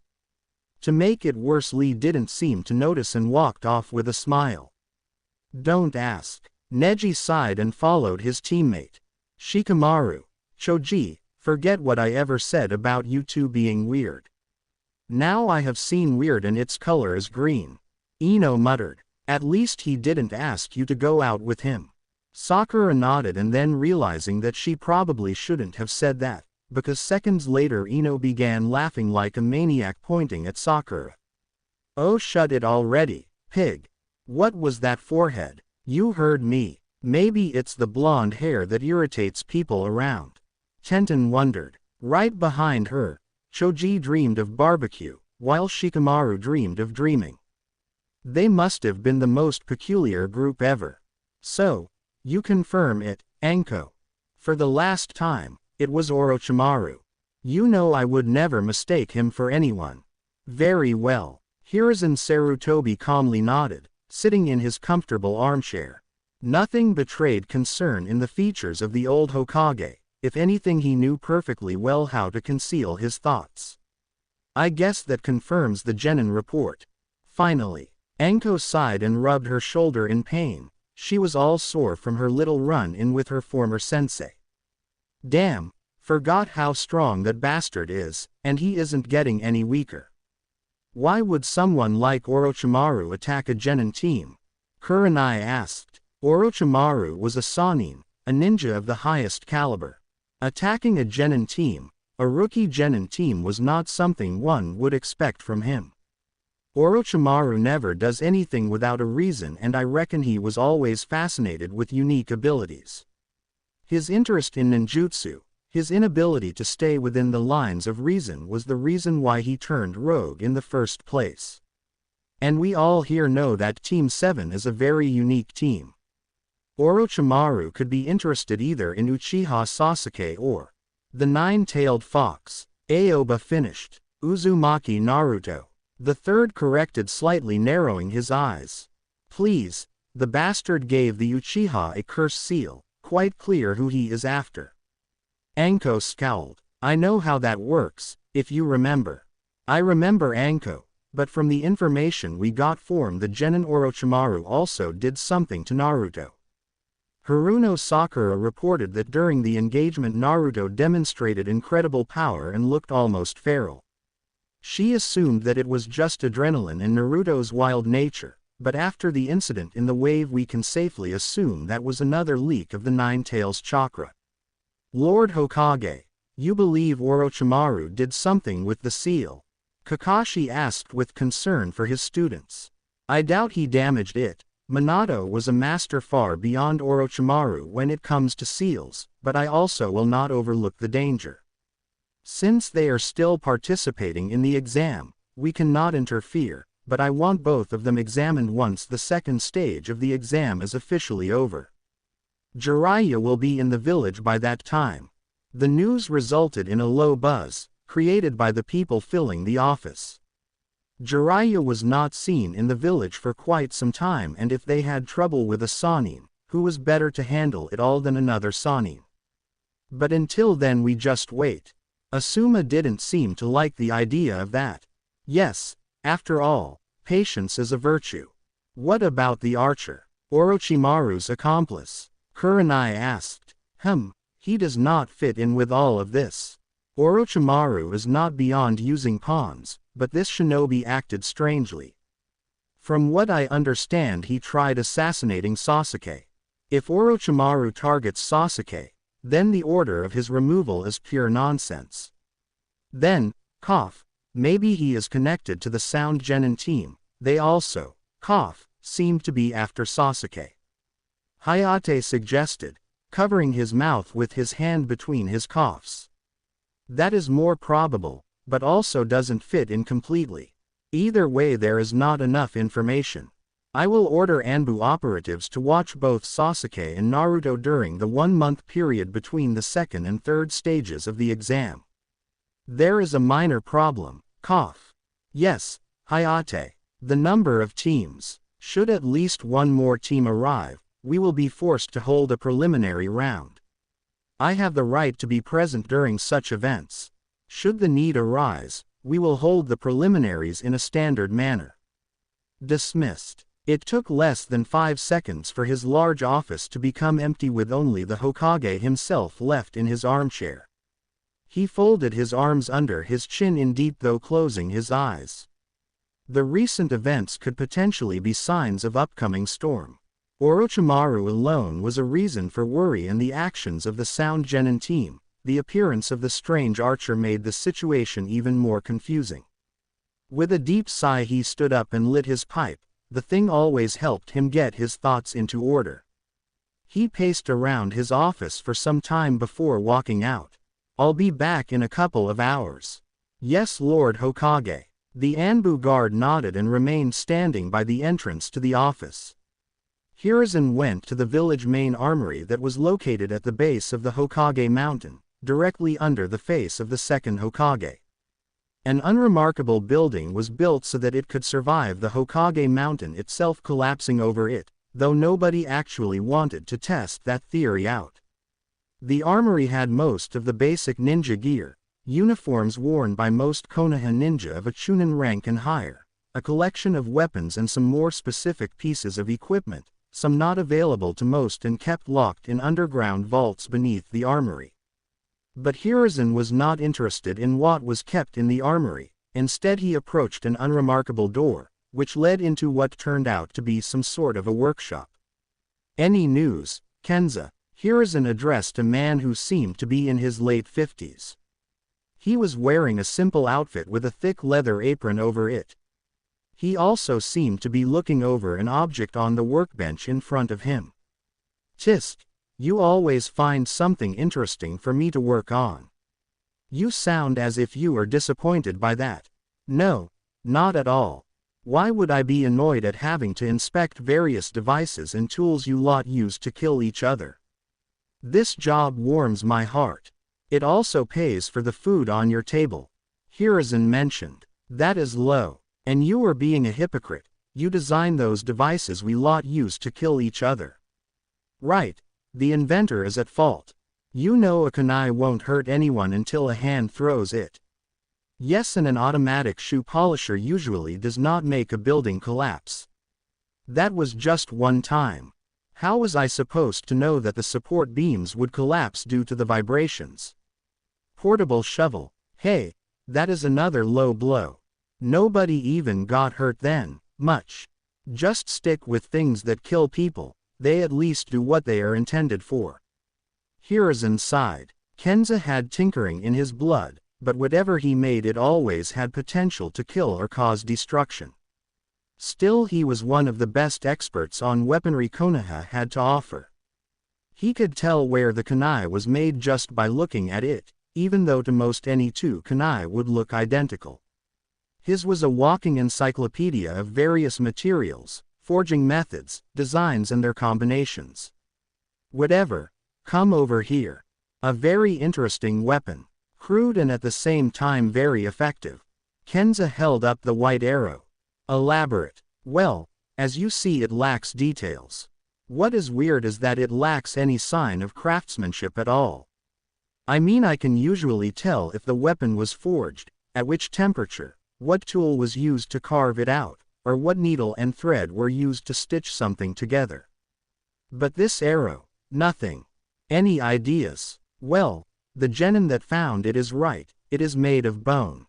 To make it worse, Lee didn't seem to notice and walked off with a smile. Don't ask. Neji sighed and followed his teammate. Shikamaru. Choji, forget what I ever said about you two being weird. Now I have seen weird and its color is green. Ino muttered. At least he didn't ask you to go out with him. Sakura nodded, and then realizing that she probably shouldn't have said that, because seconds later Ino began laughing like a maniac, pointing at Sakura. Oh, shut it already, pig. What was that forehead? You heard me. Maybe it's the blonde hair that irritates people around. Tenten wondered. Right behind her, Choji dreamed of barbecue, while Shikamaru dreamed of dreaming. They must have been the most peculiar group ever. So, you confirm it, Anko. For the last time, it was Orochimaru. You know I would never mistake him for anyone. Very well. Hiruzen Sarutobi calmly nodded, sitting in his comfortable armchair. Nothing betrayed concern in the features of the old Hokage. If anything, he knew perfectly well how to conceal his thoughts. I guess that confirms the Genin report. Finally, Anko sighed and rubbed her shoulder in pain. She was all sore from her little run-in with her former sensei. Damn, forgot how strong that bastard is, and he isn't getting any weaker. Why would someone like Orochimaru attack a Genin team? Kurenai asked. Orochimaru was a Sannin, a ninja of the highest caliber. Attacking a Genin team, a rookie Genin team, was not something one would expect from him. Orochimaru never does anything without a reason, and I reckon he was always fascinated with unique abilities. His interest in ninjutsu, his inability to stay within the lines of reason, was the reason why he turned rogue in the first place. And we all here know that Team 7 is a very unique team. Orochimaru could be interested either in Uchiha Sasuke or the Nine-Tailed Fox. Aoba finished. Uzumaki Naruto. The third corrected, slightly narrowing his eyes. Please, the bastard gave the Uchiha a curse seal, quite clear who he is after. Anko scowled. I know how that works, if you remember. I remember, Anko, but from the information we got from the Genin, Orochimaru also did something to Naruto. Haruno Sakura reported that during the engagement Naruto demonstrated incredible power and looked almost feral. She assumed that it was just adrenaline and Naruto's wild nature, but after the incident in the wave we can safely assume that was another leak of the Nine Tails chakra. Lord Hokage, you believe Orochimaru did something with the seal? Kakashi asked with concern for his students. I doubt he damaged it. Minato was a master far beyond Orochimaru when it comes to seals, but I also will not overlook the danger. Since they are still participating in the exam, we cannot interfere, but I want both of them examined once the second stage of the exam is officially over. Jiraiya will be in the village by that time. The news resulted in a low buzz, created by the people filling the office. Jiraiya was not seen in the village for quite some time, and if they had trouble with a Sannin, who was better to handle it all than another Sannin? But until then we just wait. Asuma didn't seem to like the idea of that. Yes, after all, patience is a virtue. What about the archer? Orochimaru's accomplice? Kurenai asked. He does not fit in with all of this. Orochimaru is not beyond using pawns, but this shinobi acted strangely. From what I understand, he tried assassinating Sasuke. If Orochimaru targets Sasuke, then the order of his removal is pure nonsense. Then, maybe he is connected to the Sound Genin team. They also, seem to be after Sasuke. Hayate suggested, covering his mouth with his hand between his coughs. That is more probable, but also doesn't fit in completely. Either way, there is not enough information. I will order Anbu operatives to watch both Sasuke and Naruto during the 1-month period between the second and third stages of the exam. There is a minor problem. Yes, Hayate. The number of teams. Should at least one more team arrive, we will be forced to hold a preliminary round. I have the right to be present during such events. Should the need arise, we will hold the preliminaries in a standard manner. Dismissed. It took less than 5 seconds for his large office to become empty with only the Hokage himself left in his armchair. He folded his arms under his chin in deep thought, closing his eyes. The recent events could potentially be signs of upcoming storm. Orochimaru alone was a reason for worry, and the actions of the Sound Genin team, the appearance of the strange archer made the situation even more confusing. With a deep sigh he stood up and lit his pipe. The thing always helped him get his thoughts into order. He paced around his office for some time before walking out. I'll be back in a couple of hours. Yes, Lord Hokage. The Anbu guard nodded and remained standing by the entrance to the office. Hiruzen went to the village main armory that was located at the base of the Hokage mountain, directly under the face of the second Hokage. An unremarkable building was built so that it could survive the Hokage mountain itself collapsing over it, though nobody actually wanted to test that theory out. The armory had most of the basic ninja gear, uniforms worn by most Konoha ninja of a Chunin rank and higher, a collection of weapons and some more specific pieces of equipment, some not available to most and kept locked in underground vaults beneath the armory. But Hiruzen was not interested in what was kept in the armory. Instead he approached an unremarkable door, which led into what turned out to be some sort of a workshop. Any news, Kenza? Hiruzen addressed a man who seemed to be in his late 50s. He was wearing a simple outfit with a thick leather apron over it. He also seemed to be looking over an object on the workbench in front of him. Tisk. You always find something interesting for me to work on. You sound as if you are disappointed by that. No, not at all. Why would I be annoyed at having to inspect various devices and tools you lot use to kill each other? This job warms my heart. It also pays for the food on your table. Hiruzen mentioned. That is low. And you are being a hypocrite. You design those devices we lot use to kill each other. Right. The inventor is at fault. You know a kunai won't hurt anyone until a hand throws it. Yes, and an automatic shoe polisher usually does not make a building collapse. That was just one time. How was I supposed to know that the support beams would collapse due to the vibrations? Portable shovel. Hey, that is another low blow. Nobody even got hurt then, much. Just stick with things that kill people. They at least do what they are intended for. Hiruzen sighed. Kenza had tinkering in his blood, but whatever he made it always had potential to kill or cause destruction. Still, he was one of the best experts on weaponry Konoha had to offer. He could tell where the kunai was made just by looking at it, even though to most any two kunai would look identical. His was a walking encyclopedia of various materials, forging methods, designs and their combinations. Whatever. Come over here. A very interesting weapon. Crude and at the same time very effective. Kenza held up the white arrow. Elaborate. Well, as you see, it lacks details. What is weird is that it lacks any sign of craftsmanship at all. I mean, I can usually tell if the weapon was forged, at which temperature, what tool was used to carve it out, or what needle and thread were used to stitch something together. But this arrow, nothing. Any ideas? Well, the genin that found it is right, it is made of bone.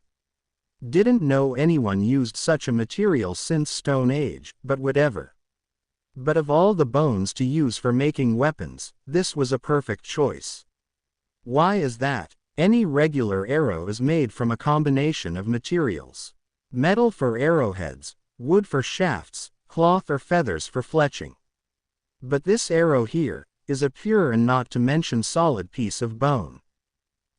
Didn't know anyone used such a material since Stone Age, but whatever. But of all the bones to use for making weapons, this was a perfect choice. Why is that? Any regular arrow is made from a combination of materials. Metal for arrowheads, wood for shafts, cloth or feathers for fletching. But this arrow here is a pure and not to mention solid piece of bone.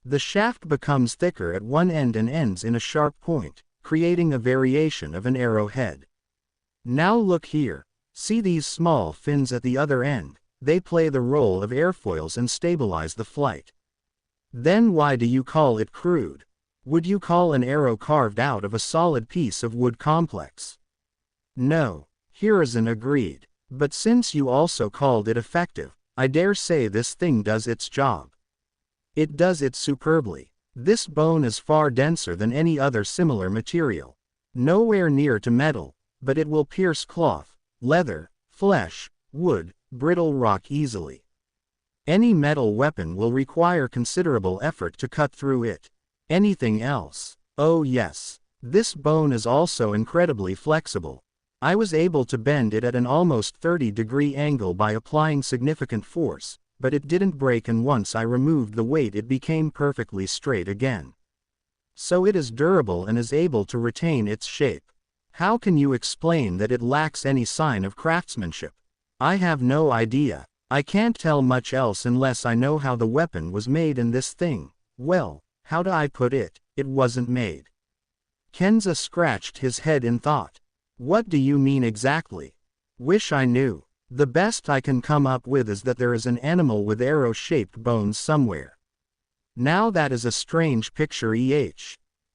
The shaft becomes thicker at one end and ends in a sharp point, creating a variation of an arrowhead. Now look here, see these small fins at the other end, they play the role of airfoils and stabilize the flight. Then why do you call it crude? Would you call an arrow carved out of a solid piece of wood complex? No, Hiruzen agreed. But since you also called it effective, I dare say this thing does its job. It does it superbly. This bone is far denser than any other similar material. Nowhere near to metal, but it will pierce cloth, leather, flesh, wood, brittle rock easily. Any metal weapon will require considerable effort to cut through it. Anything else? Oh yes. This bone is also incredibly flexible. I was able to bend it at an almost 30-degree angle by applying significant force, but it didn't break, and once I removed the weight it became perfectly straight again. So it is durable and is able to retain its shape. How can you explain that it lacks any sign of craftsmanship? I have no idea. I can't tell much else unless I know how the weapon was made, and this thing, well, how do I put it, it wasn't made. Kenza scratched his head in thought. What do you mean exactly? Wish I knew. The best I can come up with is that there is an animal with arrow-shaped bones somewhere. Now that is a strange picture,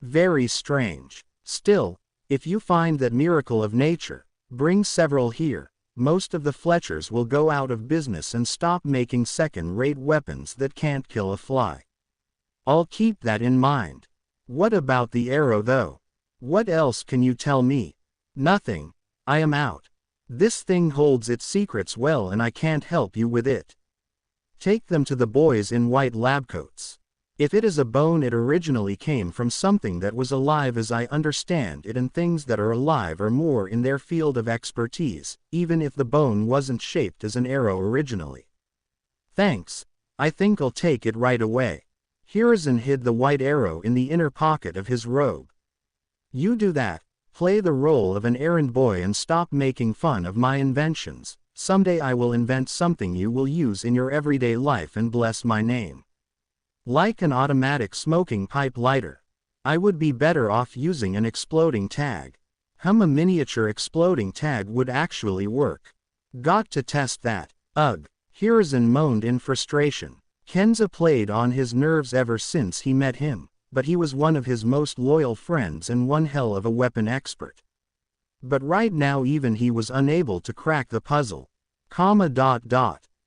Very strange. Still, if you find that miracle of nature, bring several here. Most of the Fletchers will go out of business and stop making second-rate weapons that can't kill a fly. I'll keep that in mind. What about the arrow though? What else can you tell me? Nothing. I am out. This thing holds its secrets well and I can't help you with it. Take them to the boys in white lab coats. If it is a bone, it originally came from something that was alive as I understand it, and things that are alive are more in their field of expertise, even if the bone wasn't shaped as an arrow originally. Thanks. I think I'll take it right away. Hiruzen hid the white arrow in the inner pocket of his robe. You do that. Play the role of an errand boy and stop making fun of my inventions. Someday I will invent something you will use in your everyday life and bless my name. Like an automatic smoking pipe lighter. I would be better off using an exploding tag. A miniature exploding tag would actually work. Got to test that. Ugh. Hiruzen moaned in frustration. Kenza played on his nerves ever since he met him, but he was one of his most loyal friends and one hell of a weapon expert. But right now even he was unable to crack the puzzle.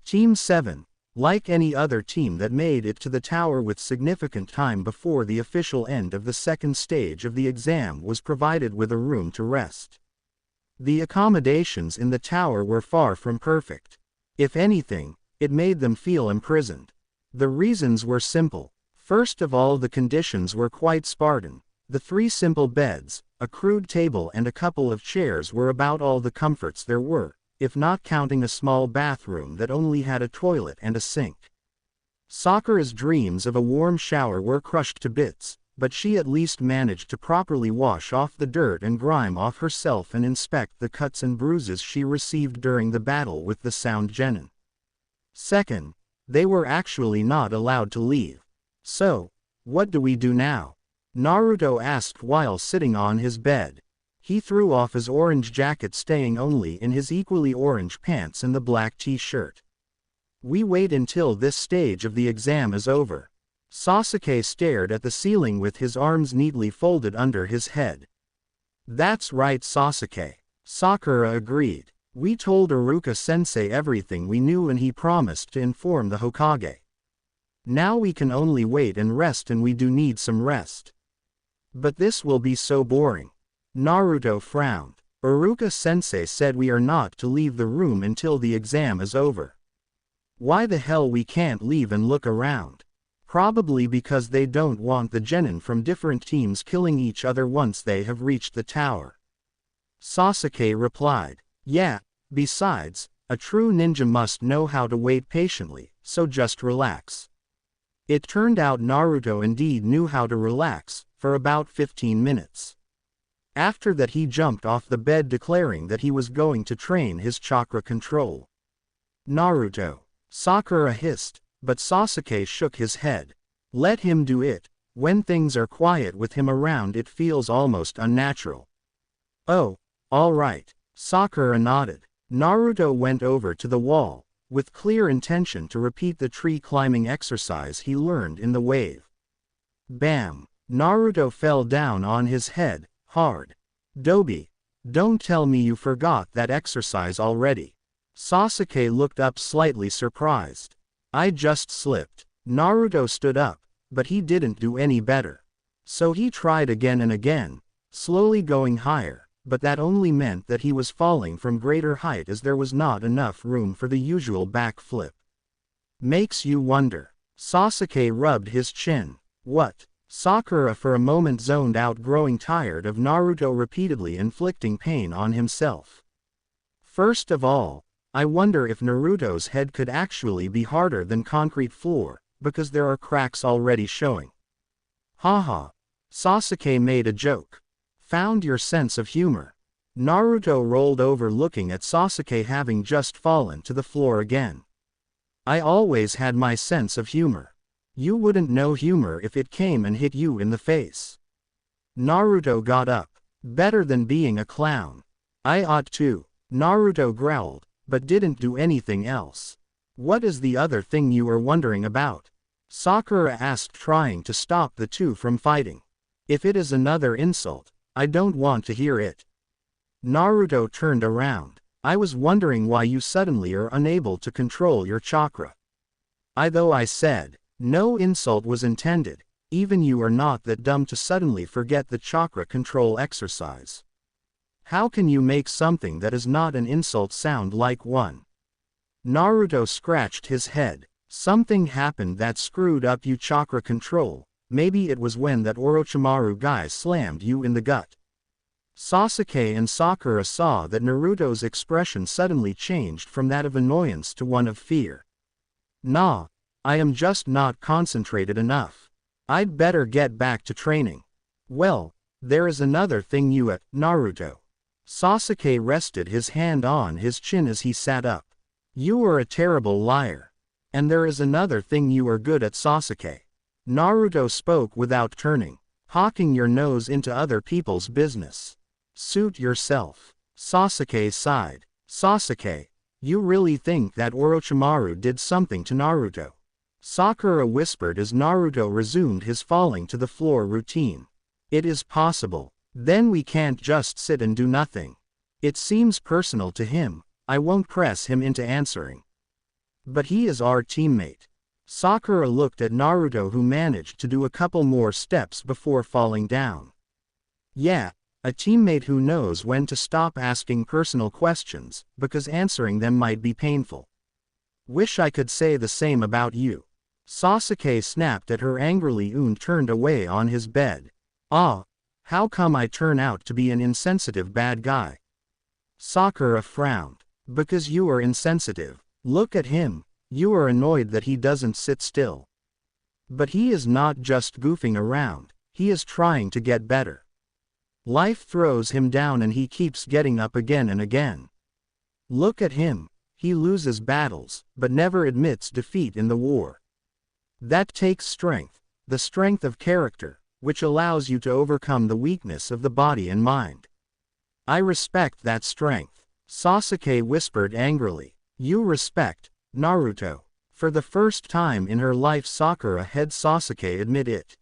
Team 7. Like any other team that made it to the tower with significant time before the official end of the second stage of the exam, was provided with a room to rest. The accommodations in the tower were far from perfect. If anything, it made them feel imprisoned. The reasons were simple. First of all, the conditions were quite Spartan. The 3 simple beds, a crude table and a couple of chairs were about all the comforts there were, if not counting a small bathroom that only had a toilet and a sink. Sakura's dreams of a warm shower were crushed to bits, but she at least managed to properly wash off the dirt and grime off herself and inspect the cuts and bruises she received during the battle with the Sound Genin. Second, they were actually not allowed to leave. So, what do we do now? Naruto asked while sitting on his bed. He threw off his orange jacket, staying only in his equally orange pants and the black t-shirt. We wait until this stage of the exam is over. Sasuke stared at the ceiling with his arms neatly folded under his head. That's right, Sasuke. Sakura agreed. We told Iruka-sensei everything we knew and he promised to inform the Hokage. Now we can only wait and rest, and we do need some rest. But this will be so boring. Naruto frowned. Iruka-sensei said we are not to leave the room until the exam is over. Why the hell we can't leave and look around? Probably because they don't want the genin from different teams killing each other once they have reached the tower. Sasuke replied. Yeah, besides, a true ninja must know how to wait patiently, so just relax. It turned out Naruto indeed knew how to relax, for about 15 minutes. After that he jumped off the bed declaring that he was going to train his chakra control. Naruto. Sakura hissed, but Sasuke shook his head. Let him do it. When things are quiet with him around it feels almost unnatural. Oh, all right. Sakura nodded. Naruto went over to the wall, with clear intention to repeat the tree climbing exercise he learned in the wave. Bam! Naruto fell down on his head, hard. Dobi, don't tell me you forgot that exercise already. Sasuke looked up slightly surprised. I just slipped. Naruto stood up, but he didn't do any better. So he tried again and again, slowly going higher, but that only meant that he was falling from greater height as there was not enough room for the usual backflip. Makes you wonder. Sasuke rubbed his chin. What? Sakura for a moment zoned out, growing tired of Naruto repeatedly inflicting pain on himself. First of all, I wonder if Naruto's head could actually be harder than concrete floor, because there are cracks already showing. Haha. Sasuke made a joke. Found your sense of humor. Naruto rolled over looking at Sasuke having just fallen to the floor again. I always had my sense of humor. You wouldn't know humor if it came and hit you in the face. Naruto got up. Better than being a clown. I ought to. Naruto growled, but didn't do anything else. What is the other thing you are wondering about? Sakura asked, trying to stop the two from fighting. If it is another insult, I don't want to hear it. Naruto turned around. I was wondering why you suddenly are unable to control your chakra. Though I said, no insult was intended, even you are not that dumb to suddenly forget the chakra control exercise. How can you make something that is not an insult sound like one? Naruto scratched his head. Something happened that screwed up you chakra control. Maybe it was when that Orochimaru guy slammed you in the gut. Sasuke and Sakura saw that Naruto's expression suddenly changed from that of annoyance to one of fear. Nah, I am just not concentrated enough. I'd better get back to training. Well, there is another thing you at, Naruto. Sasuke rested his hand on his chin as he sat up. You are a terrible liar. And there is another thing you are good at, Sasuke. Naruto spoke without turning. Hawking your nose into other people's business. Suit yourself. Sasuke sighed. Sasuke, you really think that Orochimaru did something to Naruto? Sakura whispered as Naruto resumed his falling to the floor routine. It is possible. Then we can't just sit and do nothing. It seems personal to him. I won't press him into answering. But he is our teammate. Sakura looked at Naruto, who managed to do a couple more steps before falling down. Yeah, a teammate who knows when to stop asking personal questions, because answering them might be painful. Wish I could say the same about you. Sasuke snapped at her angrily and turned away on his bed. Ah, how come I turn out to be an insensitive bad guy? Sakura frowned. Because you are insensitive. Look at him. You are annoyed that he doesn't sit still. But he is not just goofing around, he is trying to get better. Life throws him down and he keeps getting up again and again. Look at him. He loses battles, but never admits defeat in the war. That takes strength, the strength of character. which allows you to overcome the weakness of the body and mind. I respect that strength, Sasuke whispered angrily. You respect Naruto. For the first time in her life, Sakura had Sasuke admit it.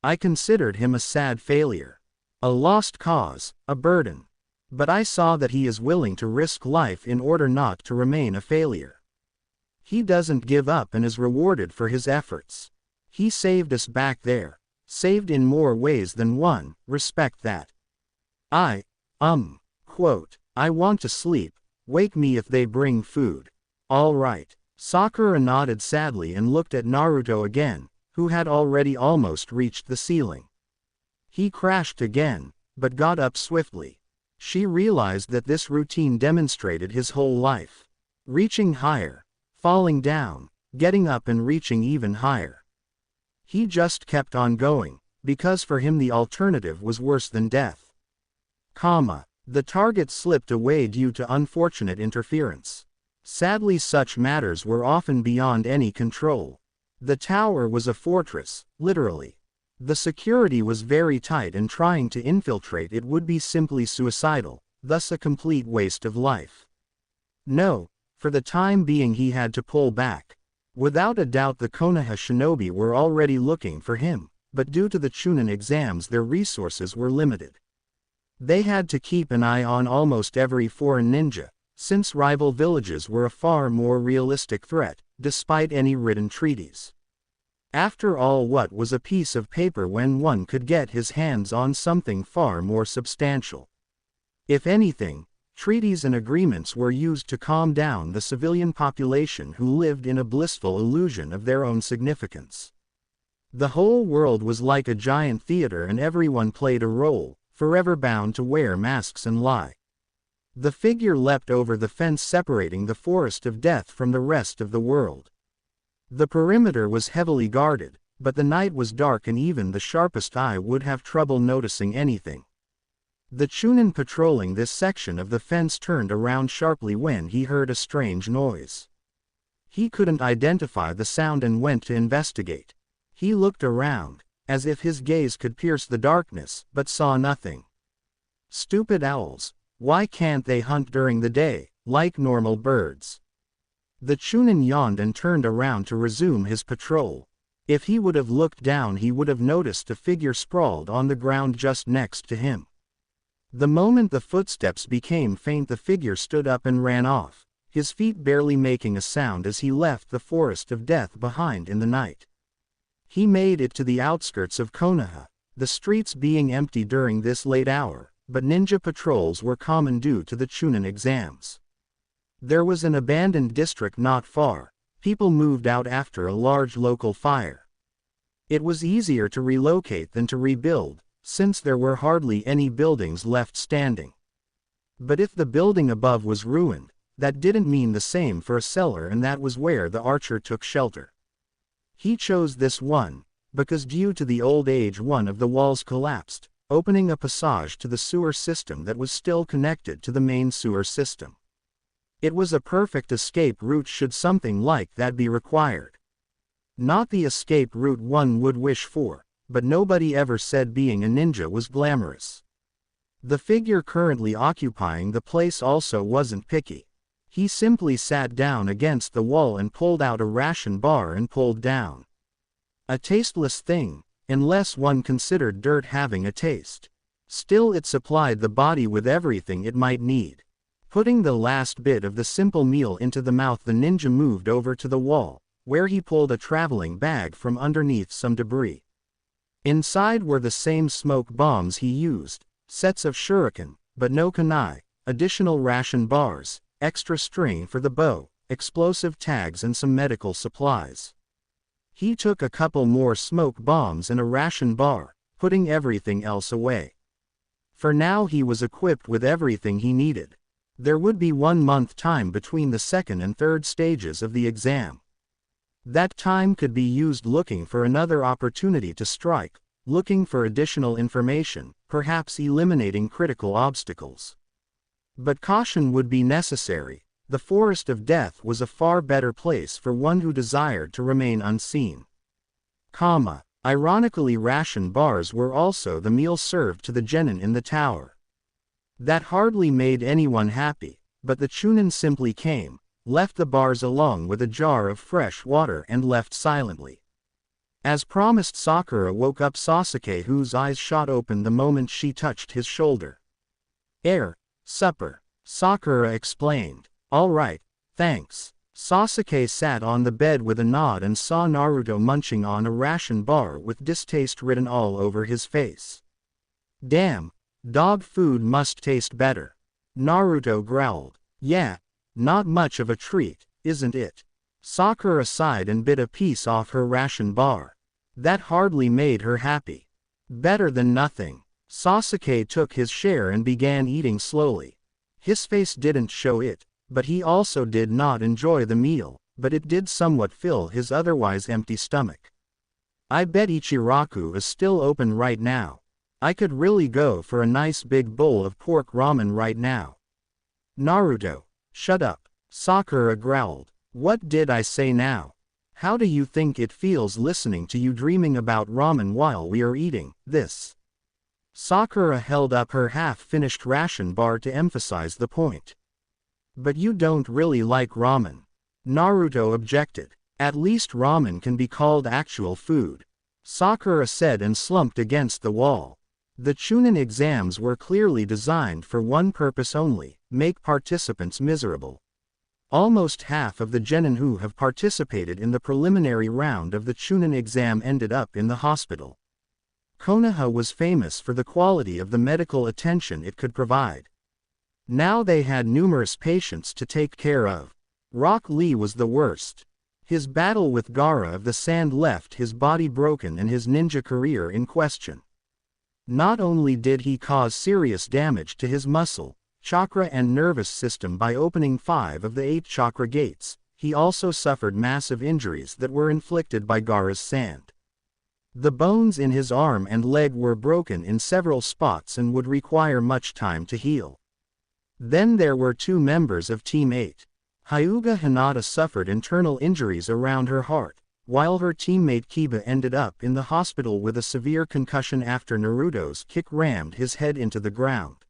I considered him a sad failure. A lost cause, a burden. But I saw that he is willing to risk life in order not to remain a failure. He doesn't give up and is rewarded for his efforts. He saved us back there. Saved in more ways than one, respect that. Quote, I want to sleep, wake me if they bring food. All right. Sakura nodded sadly and looked at Naruto again, who had already almost reached the ceiling. He crashed again, but got up swiftly. She realized that this routine demonstrated his whole life. Reaching higher, falling down, getting up and reaching even higher. He just kept on going, because for him the alternative was worse than death. The target slipped away due to unfortunate interference. Sadly, such matters were often beyond any control. The tower was a fortress, literally. The security was very tight and trying to infiltrate it would be simply suicidal, thus a complete waste of life. No, for the time being he had to pull back. Without a doubt the Konoha shinobi were already looking for him, but due to the Chunin exams their resources were limited. They had to keep an eye on almost every foreign ninja, since rival villages were a far more realistic threat, despite any written treaties. After all, what was a piece of paper when one could get his hands on something far more substantial? If anything, treaties and agreements were used to calm down the civilian population who lived in a blissful illusion of their own significance. The whole world was like a giant theater and everyone played a role, forever bound to wear masks and lie. The figure leapt over the fence separating the forest of death from the rest of the world. The perimeter was heavily guarded, but the night was dark and even the sharpest eye would have trouble noticing anything. The Chunin patrolling this section of the fence turned around sharply when he heard a strange noise. He couldn't identify the sound and went to investigate. He looked around, as if his gaze could pierce the darkness, but saw nothing. Stupid owls, why can't they hunt during the day, like normal birds? The Chunin yawned and turned around to resume his patrol. If he would have looked down he would have noticed a figure sprawled on the ground just next to him. The moment the footsteps became faint the figure stood up and ran off, his feet barely making a sound as he left the forest of death behind in the night. He made it to the outskirts of Konoha, the streets being empty during this late hour, but ninja patrols were common due to the Chunin exams. There was an abandoned district not far. People moved out after a large local fire. It was easier to relocate than to rebuild, since there were hardly any buildings left standing. But if the building above was ruined, that didn't mean the same for a cellar, and that was where the archer took shelter. He chose this one, because due to the old age one of the walls collapsed, opening a passage to the sewer system that was still connected to the main sewer system. It was a perfect escape route should something like that be required. Not the escape route one would wish for, but nobody ever said being a ninja was glamorous. The figure currently occupying the place also wasn't picky. He simply sat down against the wall and pulled out a ration bar and pulled down. A tasteless thing, unless one considered dirt having a taste. Still it supplied the body with everything it might need. Putting the last bit of the simple meal into the mouth the ninja moved over to the wall, where he pulled a traveling bag from underneath some debris. Inside were the same smoke bombs he used, sets of shuriken, but no kunai, additional ration bars, extra string for the bow, explosive tags and some medical supplies. He took a couple more smoke bombs and a ration bar, putting everything else away. For now he was equipped with everything he needed. There would be 1 month time between the second and third stages of the exam. That time could be used looking for another opportunity to strike, looking for additional information, perhaps eliminating critical obstacles. But caution would be necessary. The forest of death was a far better place for one who desired to remain unseen. Ironically, ration bars were also the meal served to the genin in the tower. That hardly made anyone happy, but the Chunin simply came, left the bars along with a jar of fresh water and left silently. As promised, Sakura woke up Sasuke, whose eyes shot open the moment she touched his shoulder. Supper, Sakura explained. All right, thanks. Sasuke sat on the bed with a nod and saw Naruto munching on a ration bar with distaste written all over his face. Damn, dog food must taste better. Naruto growled. Yeah, not much of a treat, isn't it? Sakura sighed and bit a piece off her ration bar. That hardly made her happy. Better than nothing. Sasuke took his share and began eating slowly. His face didn't show it, but he also did not enjoy the meal, but it did somewhat fill his otherwise empty stomach. I bet Ichiraku is still open right now. I could really go for a nice big bowl of pork ramen right now. Naruto, shut up, Sakura growled. What did I say now? How do you think it feels listening to you dreaming about ramen while we are eating this? Sakura held up her half-finished ration bar to emphasize the point. But you don't really like ramen. Naruto objected. At least ramen can be called actual food, Sakura said and slumped against the wall. The Chunin exams were clearly designed for one purpose only: make participants miserable. Almost half of the genin who have participated in the preliminary round of the Chunin exam ended up in the hospital. Konoha was famous for the quality of the medical attention it could provide. Now they had numerous patients to take care of. Rock Lee was the worst. His battle with Gaara of the Sand left his body broken and his ninja career in question. Not only did he cause serious damage to his muscle, chakra and nervous system by opening 5 of the 8 chakra gates, he also suffered massive injuries that were inflicted by Gaara's sand. The bones in his arm and leg were broken in several spots and would require much time to heal. Then there were 2 members of Team 8. Hyuga Hinata suffered internal injuries around her heart, while her teammate Kiba ended up in the hospital with a severe concussion after Naruto's kick rammed his head into the ground.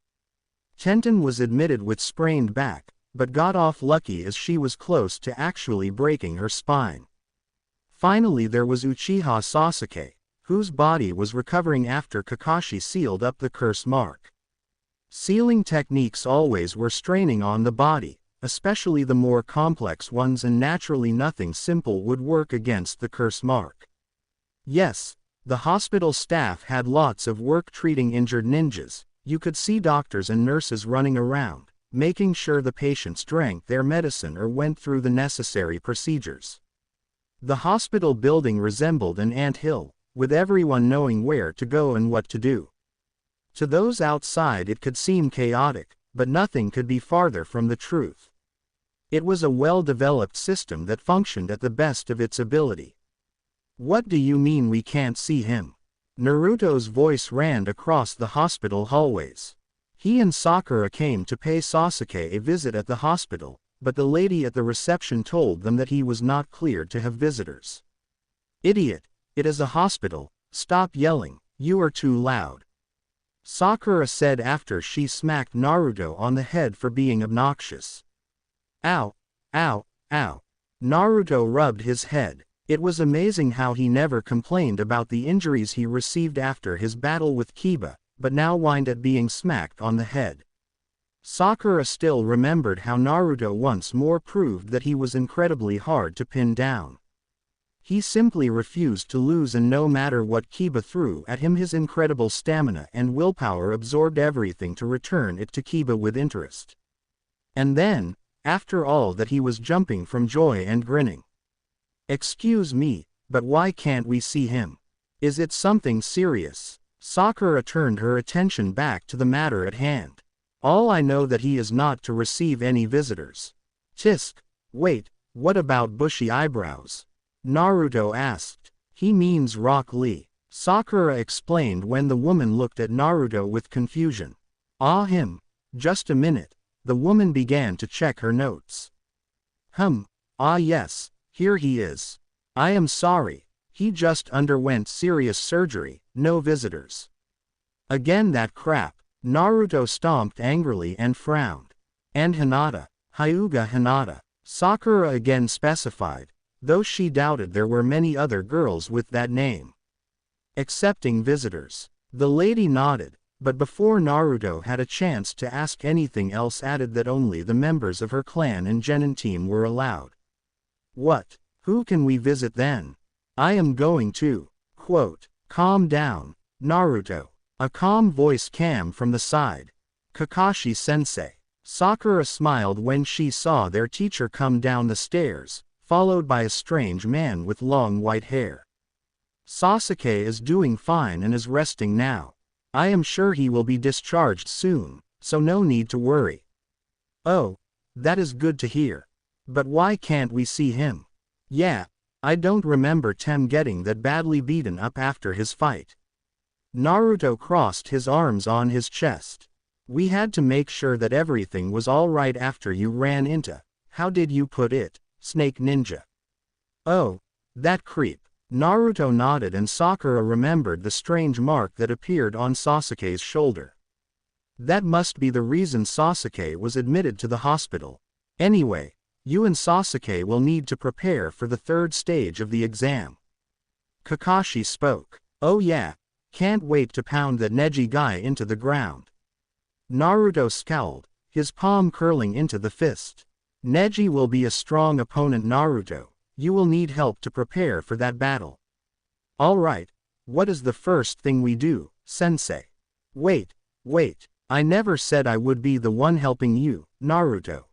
Tenten was admitted with sprained back, but got off lucky as she was close to actually breaking her spine. Finally there was Uchiha Sasuke, whose body was recovering after Kakashi sealed up the curse mark. Sealing techniques always were straining on the body, especially the more complex ones, and naturally nothing simple would work against the curse mark. Yes, the hospital staff had lots of work treating injured ninjas. You could see doctors and nurses running around, making sure the patients drank their medicine or went through the necessary procedures. The hospital building resembled an anthill, with everyone knowing where to go and what to do. To those outside it could seem chaotic, but nothing could be farther from the truth. It was a well-developed system that functioned at the best of its ability. What do you mean we can't see him? Naruto's voice ran across the hospital hallways. He and Sakura came to pay Sasuke a visit at the hospital, but the lady at the reception told them that he was not cleared to have visitors. Idiot, it is a hospital, stop yelling, you are too loud, Sakura said after she smacked Naruto on the head for being obnoxious. Ow, ow, ow. Naruto rubbed his head. It was amazing how he never complained about the injuries he received after his battle with Kiba, but now whined at being smacked on the head. Sakura still remembered how Naruto once more proved that he was incredibly hard to pin down. He simply refused to lose, and no matter what Kiba threw at him, his incredible stamina and willpower absorbed everything to return it to Kiba with interest. And then, after all that, he was jumping from joy and grinning. Excuse me, but why can't we see him? Is it something serious? Sakura turned her attention back to the matter at hand. All I know that he is not to receive any visitors. Tisk, wait, what about bushy eyebrows? Naruto asked. He means Rock Lee, Sakura explained when the woman looked at Naruto with confusion. Ah, him. Just a minute. The woman began to check her notes. Ah yes, here he is. I am sorry. He just underwent serious surgery, no visitors. Again that crap. Naruto stomped angrily and frowned. And Hinata, Hyuga Hinata, Sakura again specified, though she doubted there were many other girls with that name. Accepting visitors. The lady nodded, but before Naruto had a chance to ask anything else added that only the members of her clan and genin team were allowed. What? Who can we visit then? I am going to. Quote. Calm down, Naruto. A calm voice came from the side. Kakashi-sensei. Sakura smiled when she saw their teacher come down the stairs, followed by a strange man with long white hair. Sasuke is doing fine and is resting now. I am sure he will be discharged soon, so no need to worry. Oh, that is good to hear. But why can't we see him? Yeah, I don't remember Tem getting that badly beaten up after his fight. Naruto crossed his arms on his chest. We had to make sure that everything was all right after you ran into, how did you put it, Snake Ninja? Oh, that creep. Naruto nodded and Sakura remembered the strange mark that appeared on Sasuke's shoulder. That must be the reason Sasuke was admitted to the hospital. Anyway, you and Sasuke will need to prepare for the third stage of the exam. Kakashi spoke. Oh yeah, can't wait to pound that Neji guy into the ground. Naruto scowled, his palm curling into the fist. Neji will be a strong opponent. Naruto, you will need help to prepare for that battle. Alright, what is the first thing we do, sensei? Wait, I never said I would be the one helping you, Naruto.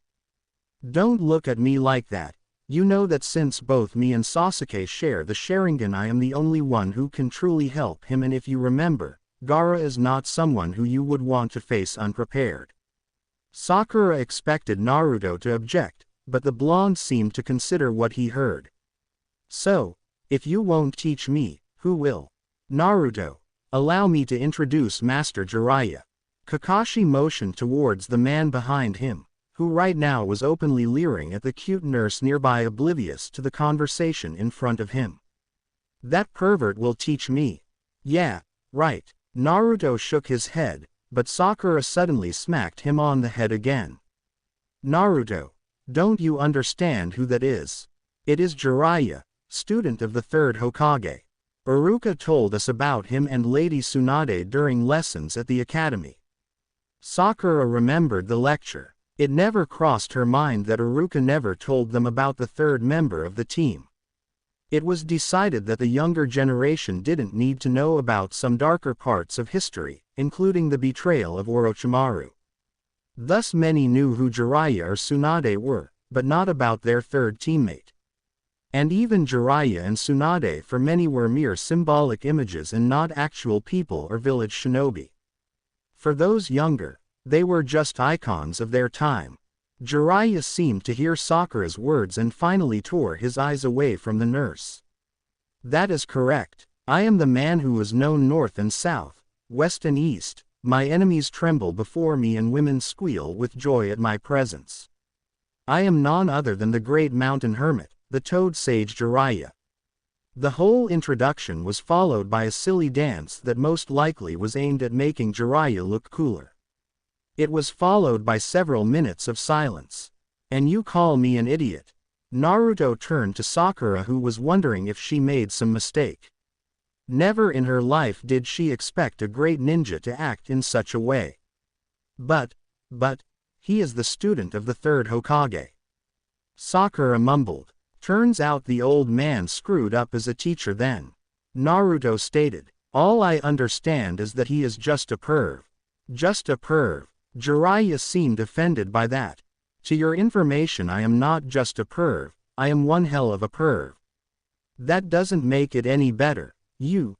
Don't look at me like that, you know that since both me and Sasuke share the Sharingan I am the only one who can truly help him, and if you remember, Gaara is not someone who you would want to face unprepared. Sakura expected Naruto to object, but the blonde seemed to consider what he heard. So, if you won't teach me, who will? Naruto, allow me to introduce Master Jiraiya. Kakashi motioned towards the man behind him, who right now was openly leering at the cute nurse nearby, oblivious to the conversation in front of him. That pervert will teach me. Yeah, right. Naruto shook his head, but Sakura suddenly smacked him on the head again. Naruto, don't you understand who that is? It is Jiraiya, student of the third Hokage. Iruka told us about him and Lady Tsunade during lessons at the academy. Sakura remembered the lecture. It never crossed her mind that Iruka never told them about the third member of the team. It was decided that the younger generation didn't need to know about some darker parts of history, including the betrayal of Orochimaru. Thus many knew who Jiraiya or Tsunade were, but not about their third teammate. And even Jiraiya and Tsunade for many were mere symbolic images and not actual people or village shinobi. For those younger, they were just icons of their time. Jiraiya seemed to hear Sakura's words and finally tore his eyes away from the nurse. That is correct. I am the man who is known north and south, west and east. My enemies tremble before me and women squeal with joy at my presence. I am none other than the great mountain hermit, the toad sage Jiraiya. The whole introduction was followed by a silly dance that most likely was aimed at making Jiraiya look cooler. It was followed by several minutes of silence. And you call me an idiot? Naruto turned to Sakura, who was wondering if she made some mistake. Never in her life did she expect a great ninja to act in such a way. But, he is the student of the third Hokage. Sakura mumbled. Turns out the old man screwed up as a teacher then. Naruto stated. All I understand is that he is just a perv. Just a perv. Jiraiya seemed offended by that. To your information, I am not just a perv, I am one hell of a perv. That doesn't make it any better. You,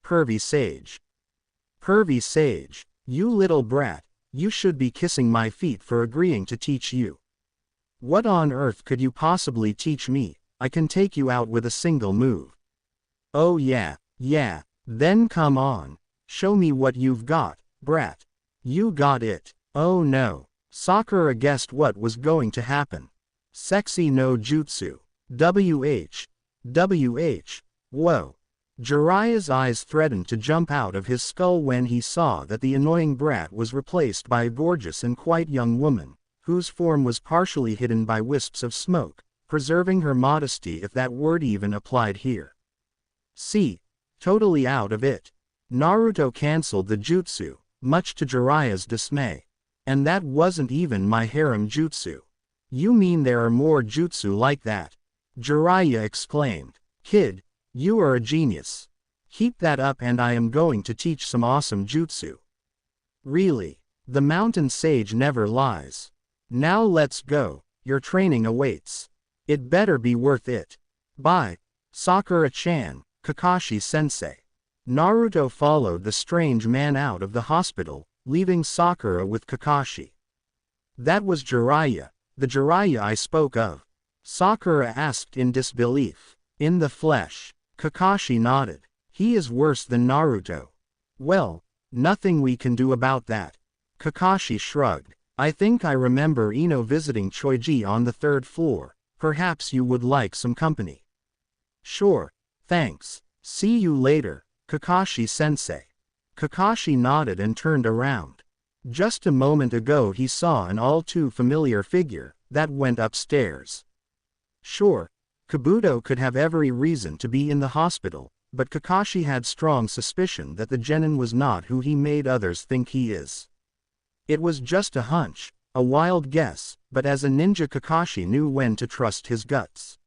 pervy sage. Pervy sage, you little brat, you should be kissing my feet for agreeing to teach you. What on earth could you possibly teach me? I can take you out with a single move. Oh yeah, then come on. Show me what you've got, brat. You got it. Oh no. Sakura guessed what was going to happen. Sexy no jutsu. WH. Whoa. Jiraiya's eyes threatened to jump out of his skull when he saw that the annoying brat was replaced by a gorgeous and quite young woman, whose form was partially hidden by wisps of smoke, preserving her modesty if that word even applied here. See, totally out of it. Naruto cancelled the jutsu, much to Jiraiya's dismay. And that wasn't even my harem jutsu. You mean there are more jutsu like that? Jiraiya exclaimed. Kid, you are a genius. Keep that up and I am going to teach some awesome jutsu. Really? The mountain sage never lies. Now let's go, your training awaits. It better be worth it. Bye, Sakura-chan, Kakashi-sensei. Naruto followed the strange man out of the hospital, leaving Sakura with Kakashi. That was Jiraiya, the Jiraiya I spoke of? Sakura asked in disbelief. In the flesh. Kakashi nodded. He is worse than Naruto. Well, nothing we can do about that. Kakashi shrugged. I think I remember Ino visiting Choji on the 3rd floor. Perhaps you would like some company. Sure, thanks. See you later, Kakashi-sensei. Kakashi nodded and turned around. Just a moment ago he saw an all too familiar figure that went upstairs. Sure, Kabuto could have every reason to be in the hospital, but Kakashi had strong suspicion that the genin was not who he made others think he is. It was just a hunch, a wild guess, but as a ninja Kakashi knew when to trust his guts.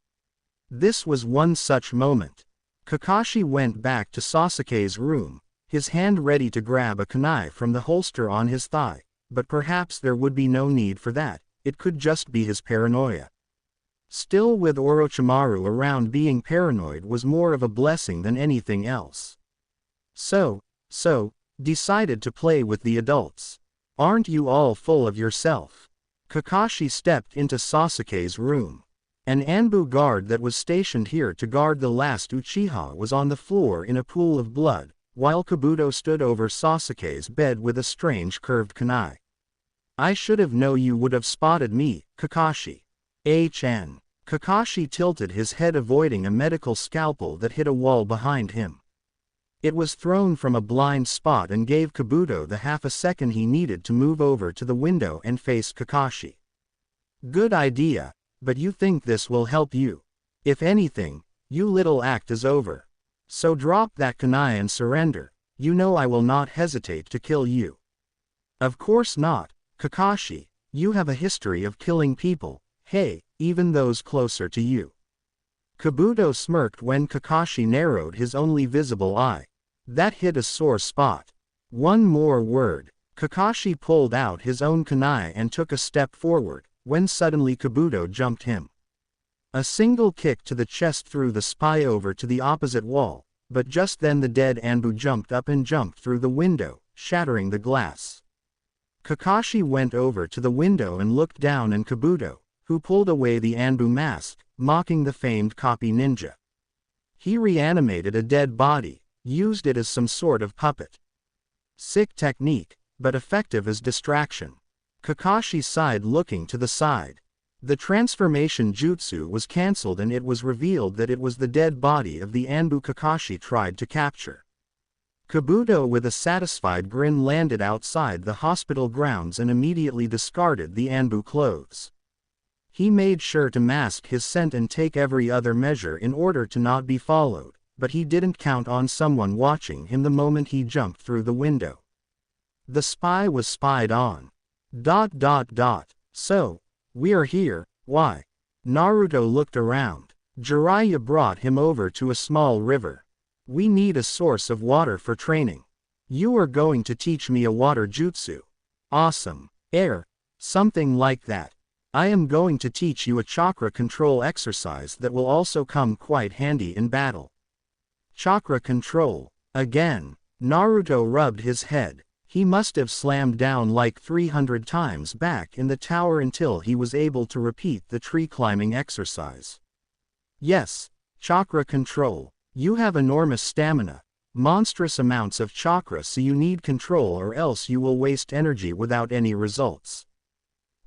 This was one such moment. Kakashi went back to Sasuke's room, his hand ready to grab a kunai from the holster on his thigh, but perhaps there would be no need for that, it could just be his paranoia. Still, with Orochimaru around, being paranoid was more of a blessing than anything else. So, decided to play with the adults. Aren't you all full of yourself? Kakashi stepped into Sasuke's room. An Anbu guard that was stationed here to guard the last Uchiha was on the floor in a pool of blood, while Kabuto stood over Sasuke's bed with a strange curved kunai. I should have known you would have spotted me, Kakashi. Kakashi tilted his head, avoiding a medical scalpel that hit a wall behind him. It was thrown from a blind spot and gave Kabuto the half a second he needed to move over to the window and face Kakashi. Good idea, but you think this will help you? If anything, you little act is over. So drop that kunai and surrender, you know I will not hesitate to kill you. Of course not, Kakashi, you have a history of killing people, hey, even those closer to you. Kabuto smirked when Kakashi narrowed his only visible eye. That hit a sore spot. One more word. Kakashi pulled out his own kunai and took a step forward, when suddenly Kabuto jumped him. A single kick to the chest threw the spy over to the opposite wall, but just then the dead Anbu jumped up and jumped through the window, shattering the glass. Kakashi went over to the window and looked down, and Kabuto, who pulled away the Anbu mask, mocking the famed copy ninja. He reanimated a dead body, used it as some sort of puppet. Sick technique, but effective as distraction. Kakashi sighed, looking to the side. The transformation jutsu was cancelled and it was revealed that it was the dead body of the Anbu Kakashi tried to capture. Kabuto, with a satisfied grin, landed outside the hospital grounds and immediately discarded the Anbu clothes. He made sure to mask his scent and take every other measure in order to not be followed, but he didn't count on someone watching him the moment he jumped through the window. The spy was spied on. ... So, we are here, why? Naruto looked around. Jiraiya brought him over to a small river. We need a source of water for training. You are going to teach me a water jutsu. Awesome. Something like that. I am going to teach you a chakra control exercise that will also come quite handy in battle. Chakra control. Again. Naruto rubbed his head. He must have slammed down like 300 times back in the tower until he was able to repeat the tree climbing exercise. Yes, chakra control. You have enormous stamina, monstrous amounts of chakra, so you need control or else you will waste energy without any results.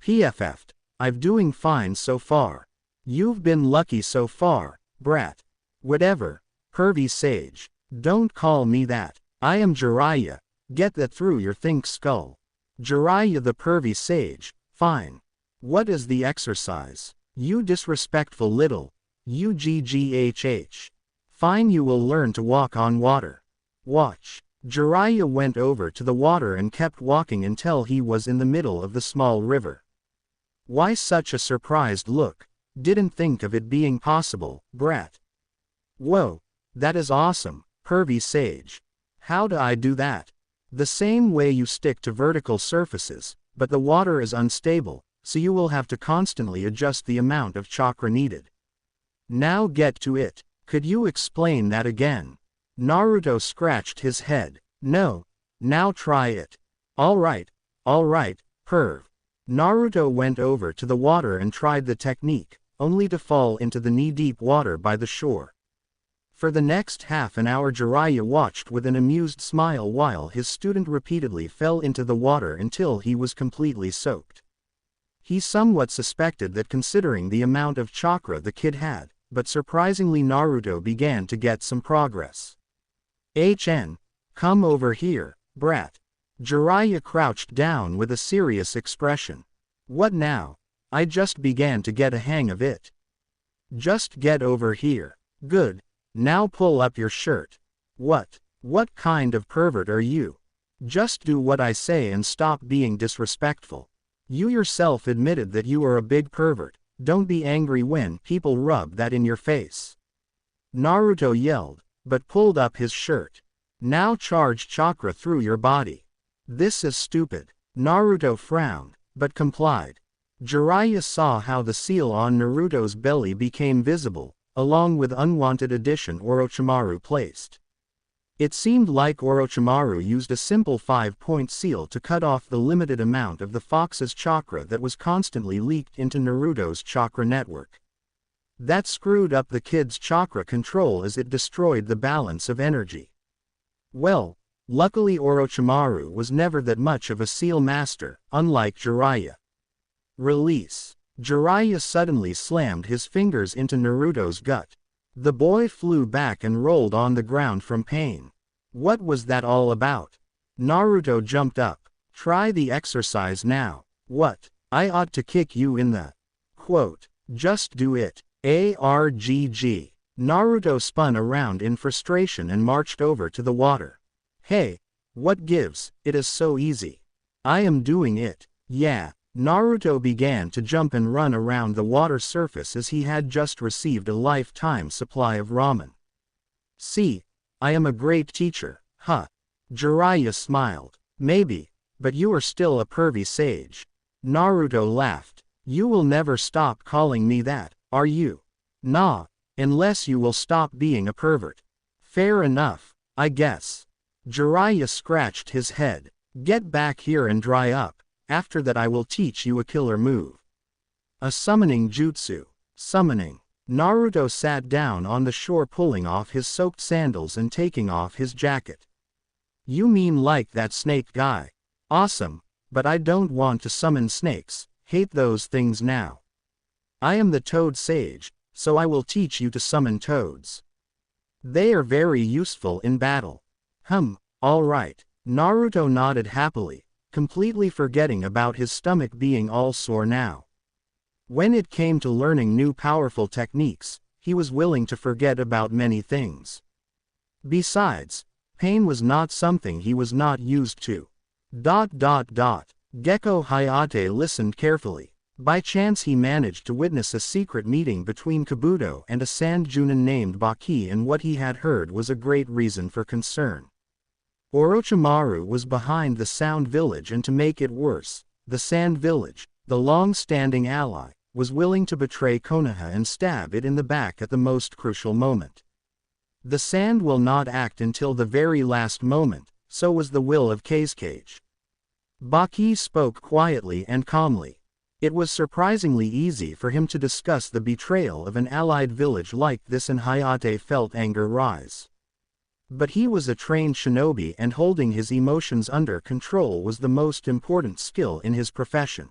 PFF'd. I'm doing fine so far. You've been lucky so far, brat. Whatever. Pervy sage. Don't call me that. I am Jiraiya. Get that through your think skull. Jiraiya the pervy sage. Fine. What is the exercise? You disrespectful little. UGGHH. Fine, you will learn to walk on water. Watch. Jiraiya went over to the water and kept walking until he was in the middle of the small river. Why such a surprised look? Didn't think of it being possible, brat. Whoa. That is awesome, pervy sage. How do I do that? The same way you stick to vertical surfaces, but the water is unstable, so you will have to constantly adjust the amount of chakra needed. Now get to it. Could you explain that again? Naruto scratched his head. No. Now try it. Alright, perv. Naruto went over to the water and tried the technique, only to fall into the knee-deep water by the shore. For the next half an hour Jiraiya watched with an amused smile while his student repeatedly fell into the water until he was completely soaked. He somewhat suspected that considering the amount of chakra the kid had, but surprisingly Naruto began to get some progress. HN. Come over here, brat. Jiraiya crouched down with a serious expression. What now? I just began to get a hang of it. Just get over here. Good. Now pull up your shirt. What kind of pervert are you? Just do what I say and stop being disrespectful. You yourself admitted that you are a big pervert. Don't be angry when people rub that in your face. Naruto yelled, but pulled up his shirt. Now charge chakra through your body. This is stupid. Naruto frowned, but complied. Jiraiya saw how the seal on Naruto's belly became visible, along with unwanted addition Orochimaru placed. It seemed like Orochimaru used a simple 5-point seal to cut off the limited amount of the fox's chakra that was constantly leaked into Naruto's chakra network. That screwed up the kid's chakra control as it destroyed the balance of energy. Well, luckily Orochimaru was never that much of a seal master, unlike Jiraiya. Release. Jiraiya suddenly slammed his fingers into Naruto's gut. The boy flew back and rolled on the ground from pain. What was that all about? Naruto jumped up. Try the exercise now. What? I ought to kick you in the... Quote. Just do it. ARGG. Naruto spun around in frustration and marched over to the water. Hey. What gives? It is so easy. I am doing it. Yeah. Naruto began to jump and run around the water surface as he had just received a lifetime supply of ramen. See, I am a great teacher, huh? Jiraiya smiled. Maybe, but you are still a pervy sage. Naruto laughed. You will never stop calling me that, are you? Nah, unless you will stop being a pervert. Fair enough, I guess. Jiraiya scratched his head. Get back here and dry up. After that I will teach you a killer move. A summoning jutsu. Summoning. Naruto sat down on the shore pulling off his soaked sandals and taking off his jacket. You mean like that snake guy? Awesome, but I don't want to summon snakes, hate those things now. I am the toad sage, so I will teach you to summon toads. They are very useful in battle. Alright. Naruto nodded happily, completely forgetting about his stomach being all sore now. When it came to learning new powerful techniques, he was willing to forget about many things. Besides, pain was not something he was not used to. Gecko Hayate listened carefully. By chance he managed to witness a secret meeting between Kabuto and a sand Chunin named Baki, and what he had heard was a great reason for concern. Orochimaru was behind the Sound Village, and to make it worse, the Sand Village, the long-standing ally, was willing to betray Konoha and stab it in the back at the most crucial moment. The Sand will not act until the very last moment, so was the will of Kazekage. Baki spoke quietly and calmly. It was surprisingly easy for him to discuss the betrayal of an allied village like this, and Hayate felt anger rise. But he was a trained shinobi, and holding his emotions under control was the most important skill in his profession.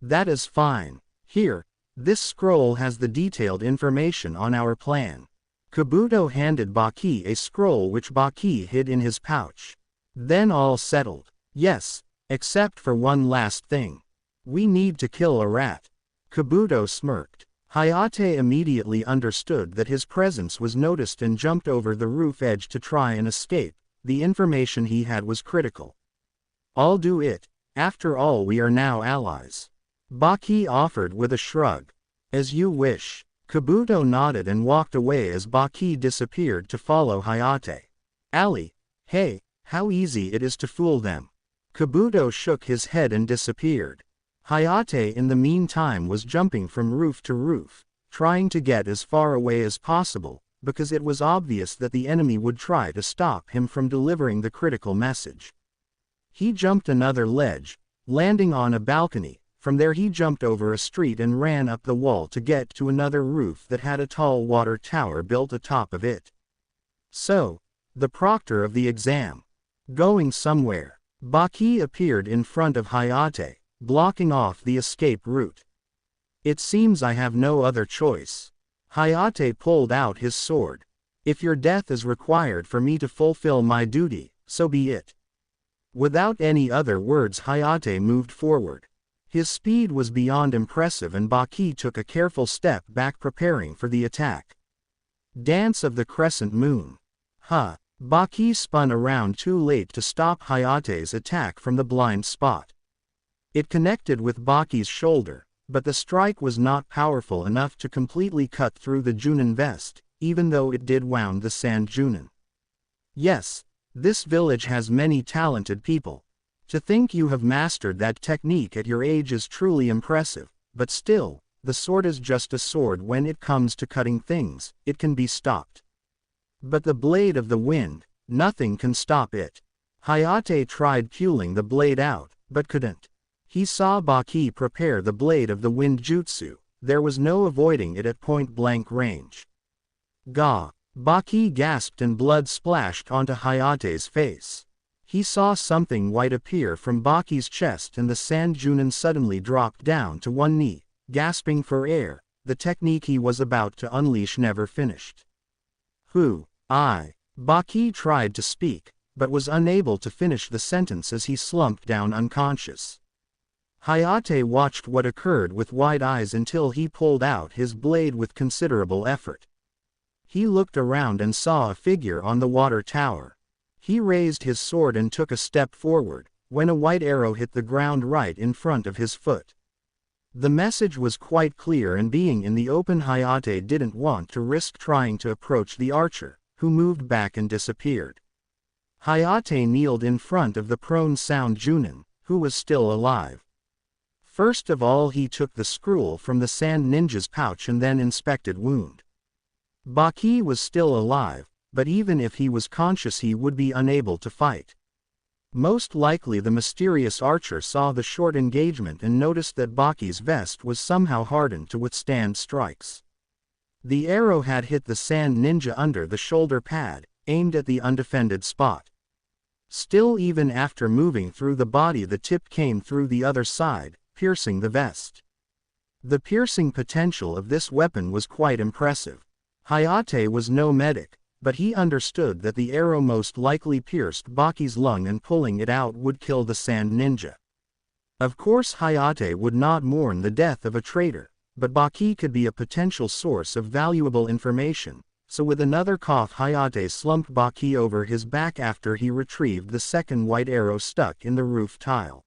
That is fine. Here, this scroll has the detailed information on our plan. Kabuto handed Baki a scroll which Baki hid in his pouch. Then all settled. Yes, except for one last thing. We need to kill a rat. Kabuto smirked. Hayate immediately understood that his presence was noticed and jumped over the roof edge to try and escape. The information he had was critical. I'll do it. After all, we are now allies. Baki offered with a shrug. As you wish. Kabuto nodded and walked away as Baki disappeared to follow Hayate. Ali, hey, how easy it is to fool them. Kabuto shook his head and disappeared. Hayate in the meantime was jumping from roof to roof, trying to get as far away as possible, because it was obvious that the enemy would try to stop him from delivering the critical message. He jumped another ledge, landing on a balcony. From there he jumped over a street and ran up the wall to get to another roof that had a tall water tower built atop of it. So, the proctor of the exam. Going somewhere. Baki appeared in front of Hayate, blocking off the escape route. It seems I have no other choice. Hayate pulled out his sword. If your death is required for me to fulfill my duty, so be it. Without any other words, Hayate moved forward. His speed was beyond impressive and Baki took a careful step back, preparing for the attack. Dance of the Crescent Moon. Baki spun around too late to stop Hayate's attack from the blind spot. It connected with Baki's shoulder, but the strike was not powerful enough to completely cut through the Chunin vest, even though it did wound the sand Chunin. Yes, this village has many talented people. To think you have mastered that technique at your age is truly impressive, but still, the sword is just a sword when it comes to cutting things, it can be stopped. But the blade of the wind, nothing can stop it. Hayate tried pulling the blade out, but couldn't. He saw Baki prepare the blade of the wind jutsu, there was no avoiding it at point-blank range. Gah! Baki gasped and blood splashed onto Hayate's face. He saw something white appear from Baki's chest and the sand Chunin suddenly dropped down to one knee, gasping for air. The technique he was about to unleash never finished. Baki tried to speak, but was unable to finish the sentence as he slumped down unconscious. Hayate watched what occurred with wide eyes until he pulled out his blade with considerable effort. He looked around and saw a figure on the water tower. He raised his sword and took a step forward, when a white arrow hit the ground right in front of his foot. The message was quite clear, and being in the open, Hayate didn't want to risk trying to approach the archer, who moved back and disappeared. Hayate kneeled in front of the prone sound Chunin, who was still alive. First of all he took the scroll from the sand ninja's pouch and then inspected wound. Baki was still alive, but even if he was conscious he would be unable to fight. Most likely the mysterious archer saw the short engagement and noticed that Baki's vest was somehow hardened to withstand strikes. The arrow had hit the sand ninja under the shoulder pad, aimed at the undefended spot. Still, even after moving through the body, the tip came through the other side, piercing the vest. The piercing potential of this weapon was quite impressive. Hayate was no medic, but he understood that the arrow most likely pierced Baki's lung and pulling it out would kill the sand ninja. Of course Hayate would not mourn the death of a traitor, but Baki could be a potential source of valuable information, so with another cough Hayate slumped Baki over his back after he retrieved the second white arrow stuck in the roof tile.